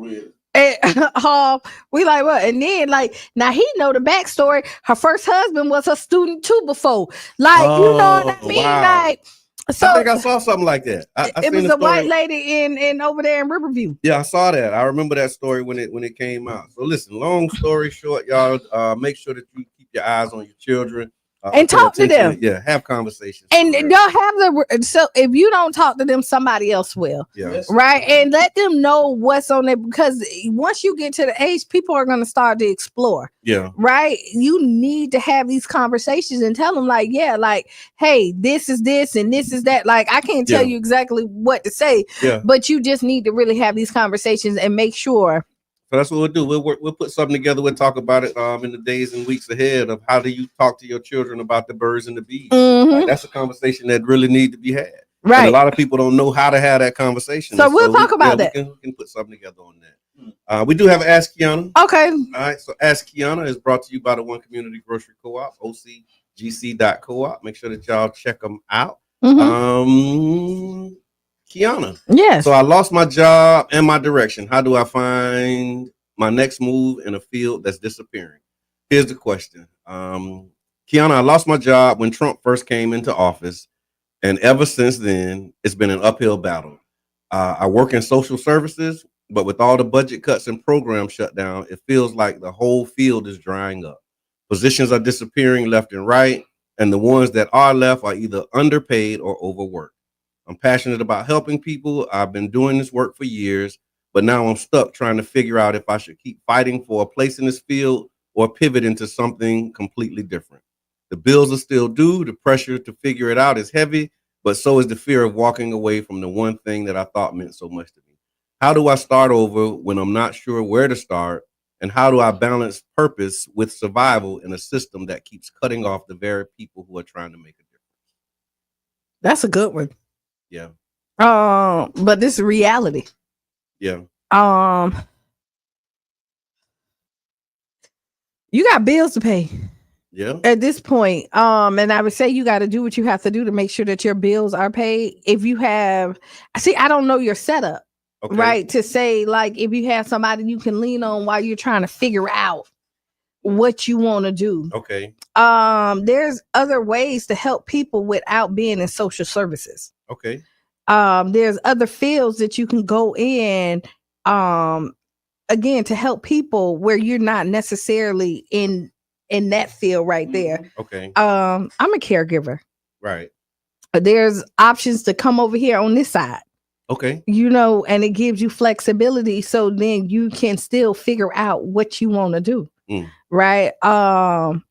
[SPEAKER 3] we like, what? And then like, now he know the backstory. Her first husband was a student too before. Like, you know what I mean?
[SPEAKER 4] Wow.
[SPEAKER 3] Like, so
[SPEAKER 4] I think I saw something like that.
[SPEAKER 3] It was a white lady in over there in Riverview.
[SPEAKER 4] Yeah, I saw that. I remember that story when it came out. So listen, long story short, y'all, make sure that you keep your eyes on your children.
[SPEAKER 3] And talk to them.
[SPEAKER 4] Yeah, have conversations.
[SPEAKER 3] And they'll have so if you don't talk to them, somebody else will.
[SPEAKER 4] Yeah.
[SPEAKER 3] Right. And let them know what's on there, because once you get to the age, people are going to start to explore.
[SPEAKER 4] Yeah.
[SPEAKER 3] Right. You need to have these conversations and tell them like, yeah, like, hey, this is this and this is that. Like, I can't tell you exactly what to say, but you just need to really have these conversations and make sure.
[SPEAKER 4] So that's what we'll do. We'll put something together. We'll talk about it in the days and weeks ahead of how do you talk to your children about the birds and the bees. Like, that's a conversation that really need to be had.
[SPEAKER 3] Right.
[SPEAKER 4] And a lot of people don't know how to have that conversation.
[SPEAKER 3] So we'll talk about that.
[SPEAKER 4] We can put something together on that. We do have Ask Qiana.
[SPEAKER 3] Okay.
[SPEAKER 4] All right. So Ask Qiana is brought to you by the One Community Grocery Co-op, ocgc.coop. Make sure that y'all check them out. Qiana.
[SPEAKER 3] Yes.
[SPEAKER 4] So I lost my job and my direction. How do I find my next move in a field that's disappearing? Here's the question. Qiana, I lost my job when Trump first came into office. And ever since then, it's been an uphill battle. I work in social services, but with all the budget cuts and program shutdown, it feels like the whole field is drying up. Positions are disappearing left and right. And the ones that are left are either underpaid or overworked. I'm passionate about helping people. I've been doing this work for years, but now I'm stuck trying to figure out if I should keep fighting for a place in this field or pivot into something completely different. The bills are still due. The pressure to figure it out is heavy, but so is the fear of walking away from the one thing that I thought meant so much to me. How do I start over when I'm not sure where to start? And how do I balance purpose with survival in a system that keeps cutting off the very people who are trying to make a difference?
[SPEAKER 3] That's a good one.
[SPEAKER 4] Yeah.
[SPEAKER 3] But this is reality.
[SPEAKER 4] Yeah.
[SPEAKER 3] You got bills to pay.
[SPEAKER 4] Yeah.
[SPEAKER 3] At this point. And I would say you got to do what you have to do to make sure that your bills are paid. If you have, I don't know your setup, right? To say like, if you have somebody you can lean on while you're trying to figure out what you want to do.
[SPEAKER 4] Okay.
[SPEAKER 3] There's other ways to help people without being in social services.
[SPEAKER 4] Okay.
[SPEAKER 3] There's other fields that you can go in, again, to help people where you're not necessarily in that field right there.
[SPEAKER 4] Okay.
[SPEAKER 3] I'm a caregiver.
[SPEAKER 4] Right.
[SPEAKER 3] There's options to come over here on this side.
[SPEAKER 4] Okay.
[SPEAKER 3] And it gives you flexibility, so then you can still figure out what you want to do. Right. And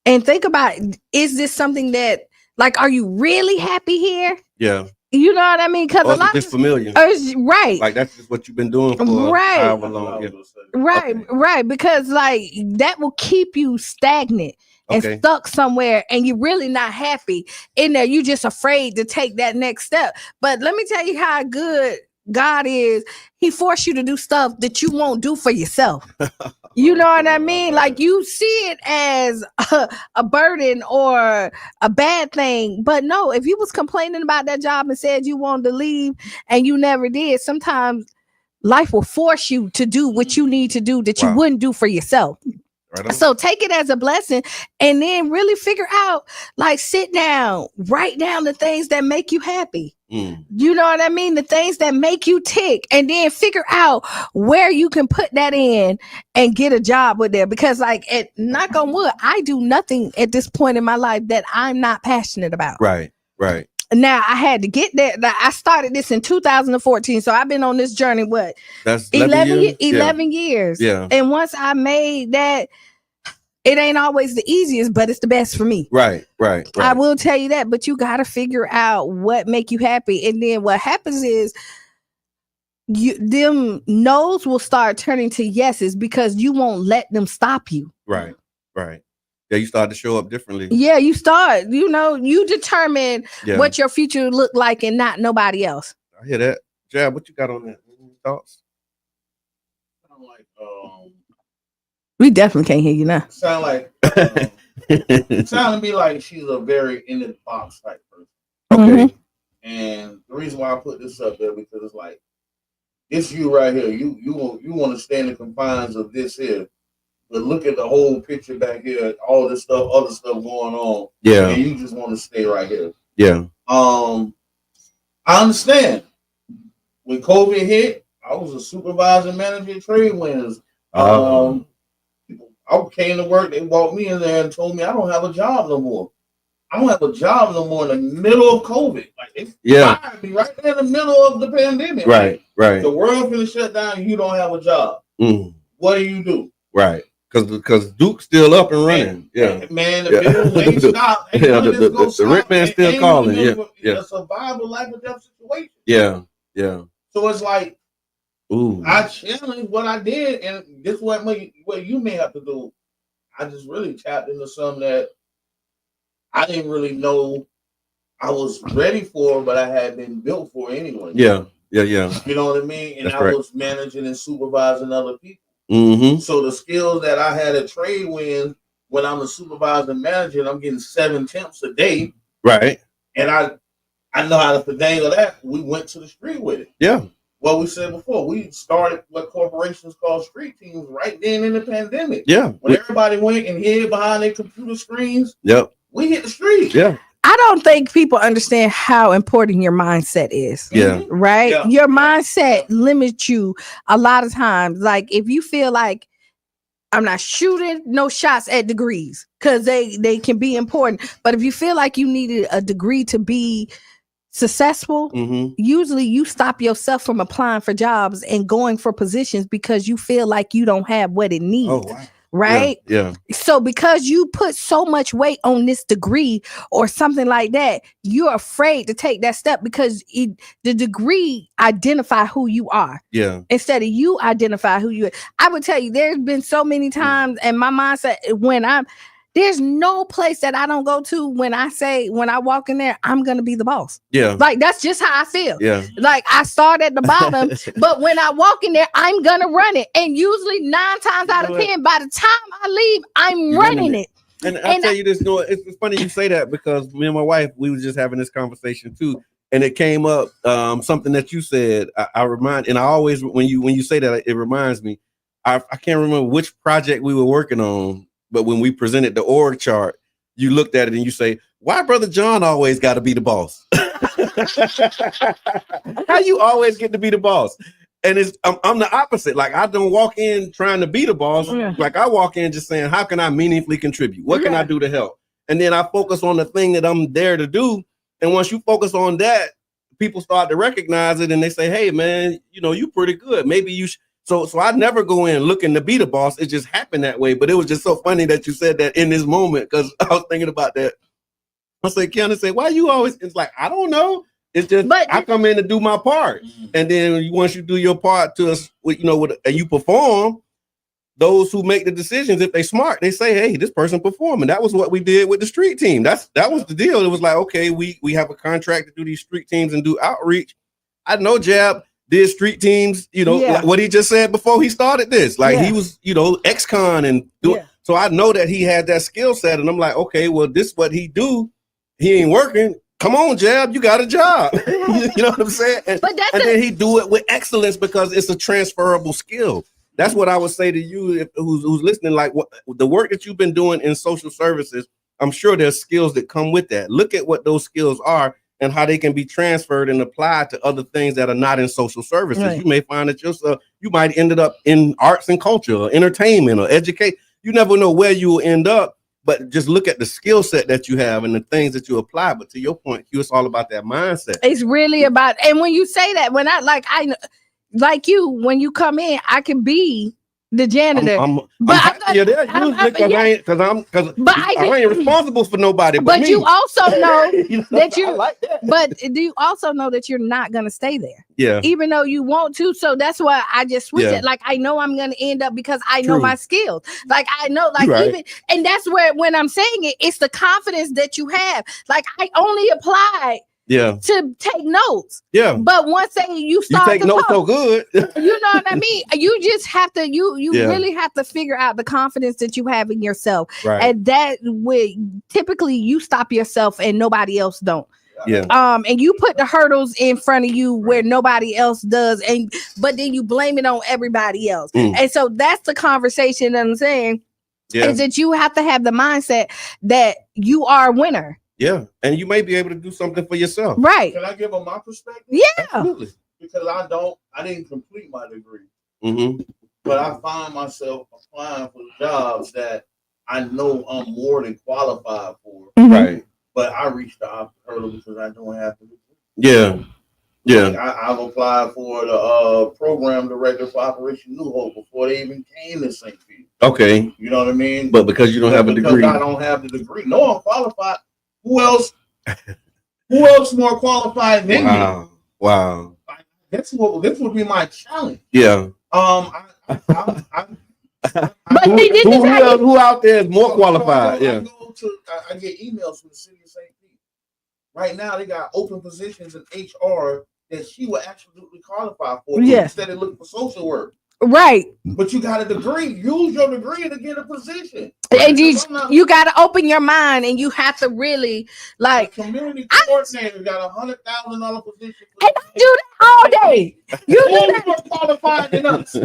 [SPEAKER 3] think about, is this something that, like, are you really happy here?
[SPEAKER 4] Yeah.
[SPEAKER 3] You know what I mean? Because a lot
[SPEAKER 4] just familiar.
[SPEAKER 3] Right.
[SPEAKER 4] Like that's just what you've been doing for however long. Yeah.
[SPEAKER 3] Right, okay. Right. Because like that will keep you stagnant and stuck somewhere, and you're really not happy in there. You're just afraid to take that next step. But let me tell you how good God is. He forced you to do stuff that you won't do for yourself. You know what I mean? Like you see it as a burden or a bad thing. But no, if you was complaining about that job and said you wanted to leave and you never did, sometimes life will force you to do what you need to do that you wouldn't do for yourself. Right. So take it as a blessing and then really figure out, like, sit down, write down the things that make you happy. You know what I mean? The things that make you tick, and then figure out where you can put that in and get a job with there. Because like, knock on wood, I do nothing at this point in my life that I'm not passionate about.
[SPEAKER 4] Right. Right.
[SPEAKER 3] Now I had to get there. I started this in 2014. So I've been on this journey,
[SPEAKER 4] that's
[SPEAKER 3] 11 years.
[SPEAKER 4] Yeah.
[SPEAKER 3] And once I made that, it ain't always the easiest, but it's the best for me.
[SPEAKER 4] Right.
[SPEAKER 3] I will tell you that, but you got to figure out what make you happy. And then what happens is them no's will start turning to yeses because you won't let them stop you.
[SPEAKER 4] Right. Yeah, you start to show up differently.
[SPEAKER 3] Yeah, you start, you determine what your future look like and not nobody else.
[SPEAKER 4] I hear that. Jab, what you got on that? Any thoughts?
[SPEAKER 8] Sound like
[SPEAKER 3] we definitely can't hear you now.
[SPEAKER 8] Sound like sound to me like she's a very in the box type person.
[SPEAKER 4] Okay.
[SPEAKER 3] Mm-hmm.
[SPEAKER 8] And the reason why I put this up there because it's like it's you right here. You want to stay in the confines of this here. But look at the whole picture back here, all this stuff, other stuff going on.
[SPEAKER 4] Yeah.
[SPEAKER 8] And you just want to stay right here.
[SPEAKER 4] Yeah.
[SPEAKER 8] I understand. When COVID hit, I was a supervisor manager at Trade Winds. I came to work, they walked me in there and told me I don't have a job no more. I don't have a job no more in the middle of COVID. Like they fired me right there in the middle of the pandemic.
[SPEAKER 4] Right.
[SPEAKER 8] The world finna shut down, you don't have a job. What do you do?
[SPEAKER 4] Right. Because Duke's still up and running.
[SPEAKER 8] Man, the bills ain't stopped.
[SPEAKER 4] The rent man's still calling.
[SPEAKER 8] It's a survival life or death situation.
[SPEAKER 4] Yeah.
[SPEAKER 8] So it's like,
[SPEAKER 4] ooh,
[SPEAKER 8] I challenged what I did, and this is what you may have to do. I just really tapped into something that I didn't really know I was ready for, but I had been built for anyway.
[SPEAKER 4] Yeah.
[SPEAKER 8] You know what I mean? And I was managing and supervising other people.
[SPEAKER 4] Mm-hmm.
[SPEAKER 8] So the skills that I had at Trade Winds when I'm a supervisor and manager, and I'm getting 7 temps a day.
[SPEAKER 4] Right.
[SPEAKER 8] And I know how to finagle that. We went to the street with it.
[SPEAKER 4] Yeah.
[SPEAKER 8] What we said before, we started what corporations call street teams right then in the pandemic.
[SPEAKER 4] Yeah.
[SPEAKER 8] When everybody went and hid behind their computer screens.
[SPEAKER 4] Yep.
[SPEAKER 8] We hit the street.
[SPEAKER 4] Yeah.
[SPEAKER 3] I don't think people understand how important your mindset is.
[SPEAKER 4] Yeah.
[SPEAKER 3] Right?
[SPEAKER 8] Yeah.
[SPEAKER 3] Your mindset limits you a lot of times. Like if you feel like I'm not shooting no shots at degrees because they can be important. But if you feel like you needed a degree to be successful, usually you stop yourself from applying for jobs and going for positions because you feel like you don't have what it needs.
[SPEAKER 4] Oh, wow.
[SPEAKER 3] Right?
[SPEAKER 4] Yeah.
[SPEAKER 3] So because you put so much weight on this degree or something like that, you're afraid to take that step because the degree identify who you are.
[SPEAKER 4] Yeah.
[SPEAKER 3] Instead of you identify who you are. I would tell you, there's been so many times and my mindset there's no place that I don't go to when I walk in there, I'm gonna be the boss.
[SPEAKER 4] Yeah.
[SPEAKER 3] Like that's just how I feel.
[SPEAKER 4] Yeah.
[SPEAKER 3] Like I start at the bottom, but when I walk in there, I'm gonna run it. And usually 9 times out of 10, by the time I leave, I'm running it.
[SPEAKER 4] And I'll tell you this, it's funny you say that because me and my wife, we were just having this conversation too. And it came up something that you said. I always when you say that, it reminds me. I can't remember which project we were working on. But when we presented the org chart, you looked at it and you say, why Brother John always got to be the boss? How you always get to be the boss? And I'm the opposite. Like I don't walk in trying to be the boss. Yeah. Like I walk in just saying, how can I meaningfully contribute? What can I do to help? And then I focus on the thing that I'm there to do. And once you focus on that, people start to recognize it and they say, hey man, you pretty good. Maybe you should. So I never go in looking to be the boss. It just happened that way. But it was just so funny that you said that in this moment because I was thinking about that. I said, Qiana said, why you always? It's like, I don't know. It's just I come in to do my part. And then once you do your part to us, and you perform, those who make the decisions, if they smart, they say, hey, this person performing. That was what we did with the street team. That was the deal. It was like, okay, we have a contract to do these street teams and do outreach. I know Jab did street teams, like what he just said before he started this. Like he was, ex-con and doing. So I know that he had that skill set. And I'm like, okay, well, this is what he do. He ain't working. Come on, Jab, you got a job. You know what I'm saying? And then he do it with excellence because it's a transferable skill. That's what I would say to you who's listening. Like the work that you've been doing in social services, I'm sure there's skills that come with that. Look at what those skills are and how they can be transferred and applied to other things that are not in social services. Right. You may find that you might end up in arts and culture or entertainment or educate. You never know where you will end up, but just look at the skill set that you have and the things that you apply. But to your point, it's all about that mindset.
[SPEAKER 3] It's really about, and when you say that, when when you come in, I can be The janitor.
[SPEAKER 4] I'm happier there because I ain't responsible for nobody. But
[SPEAKER 3] you also know that you
[SPEAKER 4] like that.
[SPEAKER 3] But do you also know that you're not gonna stay there?
[SPEAKER 4] Yeah.
[SPEAKER 3] Even though you want to. So that's why I just switch it. Like I know I'm gonna end up because I know my skills. Like I know, like even and that's where when I'm saying it, it's the confidence that you have. Like I only applied to take notes. Yeah. But once you start
[SPEAKER 4] take
[SPEAKER 3] to
[SPEAKER 4] notes
[SPEAKER 3] talk,
[SPEAKER 4] so good.
[SPEAKER 3] you know what I mean? You just have to you really have to figure out the confidence that you have in yourself. Right. And that would typically you stop yourself and nobody else don't. Yeah. And you put the hurdles in front of you where nobody else does, but then you blame it on everybody else. And so that's the conversation that I'm saying. Is that you have to have the mindset that you are a winner.
[SPEAKER 4] Yeah, and you may be able to do something for yourself.
[SPEAKER 3] Right.
[SPEAKER 8] Can I give them my perspective?
[SPEAKER 3] Yeah.
[SPEAKER 4] Absolutely.
[SPEAKER 8] Because I didn't complete my degree. But I find myself applying for jobs that I know I'm more than qualified for.
[SPEAKER 4] Right.
[SPEAKER 8] But I reached the opposite hurdle because I don't have to.
[SPEAKER 4] Yeah. Yeah.
[SPEAKER 8] Like I've applied for the program director for Operation New Hope before they even came to St. Peter.
[SPEAKER 4] Okay.
[SPEAKER 8] You know what I mean?
[SPEAKER 4] But because you don't have a degree.
[SPEAKER 8] I don't have the degree. No, I'm qualified. Who else more qualified than me?
[SPEAKER 4] Wow.
[SPEAKER 8] This would be my challenge.
[SPEAKER 4] Yeah.
[SPEAKER 3] But
[SPEAKER 4] who out there is more qualified?
[SPEAKER 8] I get emails from the city of St. Pete. Right now, they got open positions in HR that she would absolutely qualify for. Instead of looking for social work.
[SPEAKER 3] Right.
[SPEAKER 8] But you got a degree. Use your degree to get a position.
[SPEAKER 3] And you got to open your mind, and you have to really like.
[SPEAKER 8] The community coordinator got $100,000 position.
[SPEAKER 3] And I do that all day. You do that.
[SPEAKER 8] More qualified than us.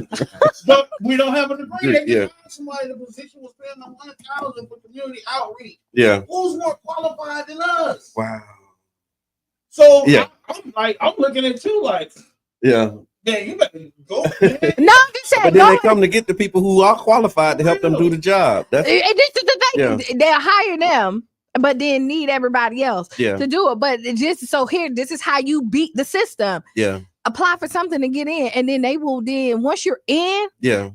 [SPEAKER 8] But we don't have a degree. They can find somebody in the position was paying $100,000 for community outreach.
[SPEAKER 4] Yeah.
[SPEAKER 8] Who's more qualified than us?
[SPEAKER 4] Wow.
[SPEAKER 8] So I'm looking at you like.
[SPEAKER 4] Yeah.
[SPEAKER 8] Yeah, you better go.
[SPEAKER 3] No, I'm just saying.
[SPEAKER 4] But then they come to get the people who are qualified to help them do the job. This is
[SPEAKER 3] the thing. They'll hire them, but then need everybody else to do it. But just so this is how you beat the system. Yeah. Apply for something to get in, and then they will once you're in,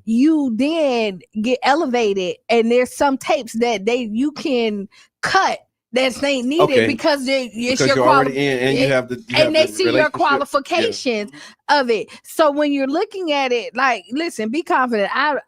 [SPEAKER 3] you then get elevated. And there's some tapes that you can cut. That ain't needed because you're
[SPEAKER 4] already in and you have
[SPEAKER 3] they see your qualifications of it. So when you're looking at it, like, listen, be confident. I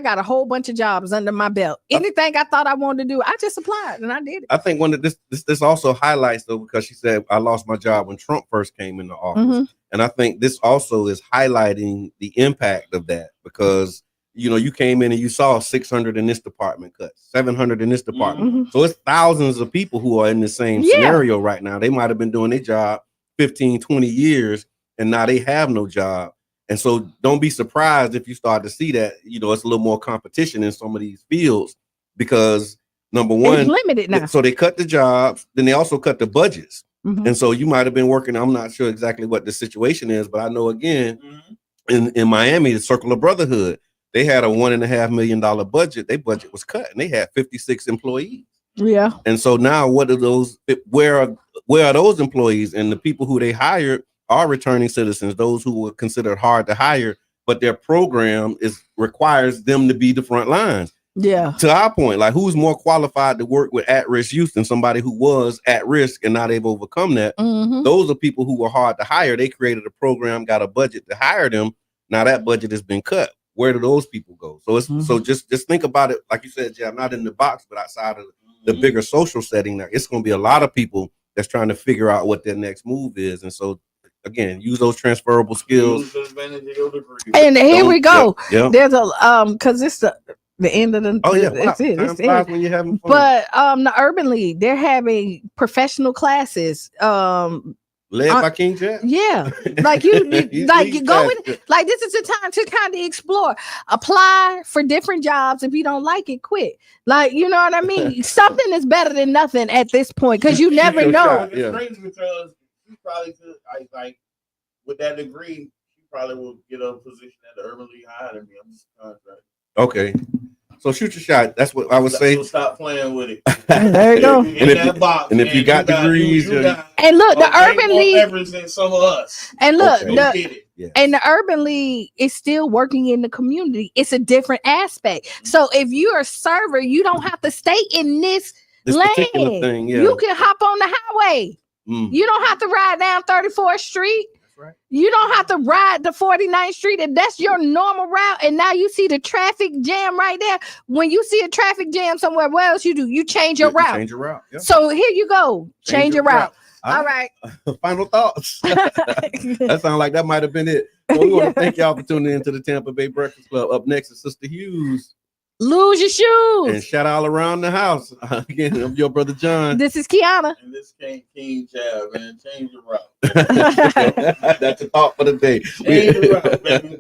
[SPEAKER 3] got a whole bunch of jobs under my belt. Anything I thought I wanted to do, I just applied and I did it. I
[SPEAKER 4] think this also highlights though, because she said I lost my job when Trump first came into office, and I think this also is highlighting the impact of that because. You came in and you saw 600 in this department cut, 700 in this department. So it's thousands of people who are in the same scenario right now. They might have been doing their job 15, 20 years, and now they have no job. And so don't be surprised if you start to see that, it's a little more competition in some of these fields because number one,
[SPEAKER 3] it's limited now.
[SPEAKER 4] So they cut the jobs, then they also cut the budgets. And so you might have been working. I'm not sure exactly what the situation is, but I know again, in Miami, the Circle of Brotherhood, they had a $1.5 million budget. Their budget was cut, and they had 56 employees.
[SPEAKER 3] Yeah.
[SPEAKER 4] And so now, what are those? Where are those employees? And the people who they hired are returning citizens, those who were considered hard to hire, but their program requires them to be the front lines.
[SPEAKER 3] Yeah.
[SPEAKER 4] To our point, like who's more qualified to work with at-risk youth than somebody who was at risk and not able to overcome that? Those are people who were hard to hire. They created a program, got a budget to hire them. Now that budget has been cut. Where do those people go? So so just think about it, like you said, Jay, I'm not in the box, but outside of the bigger social setting, there it's going to be a lot of people that's trying to figure out what their next move is. And so again, use those transferable skills.
[SPEAKER 3] And here we go. Yep. There's a because it's the end of the it's it.
[SPEAKER 4] When you're having fun.
[SPEAKER 3] But the Urban League, they're having professional classes.
[SPEAKER 4] Led by King Jack?
[SPEAKER 3] Yeah. Like you go in, like this is the time to kind of explore. Apply for different jobs. If you don't like it, quit. Like, you know what I mean? Something is better than nothing at this point because you never know.
[SPEAKER 8] It's crazy because she probably could like with that degree, she probably will get a position at the Urban League higher than me. I'm just contract.
[SPEAKER 4] Okay. So shoot your shot. That's what I would say.
[SPEAKER 8] So stop playing with it.
[SPEAKER 3] There you go.
[SPEAKER 4] And if you got degrees,
[SPEAKER 3] and look, the Urban League
[SPEAKER 8] represents some of us.
[SPEAKER 3] And look,
[SPEAKER 4] Yes.
[SPEAKER 3] And the Urban League is still working in the community. It's a different aspect. So if you're a server, you don't have to stay in this
[SPEAKER 4] particular
[SPEAKER 3] lane.
[SPEAKER 4] thing. Yeah.
[SPEAKER 3] You can hop on the highway. You don't have to ride down 34th Street.
[SPEAKER 4] That's right.
[SPEAKER 3] You don't have to ride the 49th Street, and that's your normal route. And now you see the traffic jam right there. When you see a traffic jam somewhere, what else you do? You change your route.
[SPEAKER 4] Change your route. Yep.
[SPEAKER 3] So here you go. Change your route. All right.
[SPEAKER 4] Final thoughts. That sounds like that might have been it. So we want to thank y'all for tuning into the Tampa Bay Breakfast Club. Up next is Sister Hughes.
[SPEAKER 3] Lose your shoes.
[SPEAKER 4] And shout out around the house. Again, I'm your brother John.
[SPEAKER 3] This is Qiana.
[SPEAKER 8] And this King Jab, man. Change your route.
[SPEAKER 4] That's the thought for the day.
[SPEAKER 8] Change your route, baby.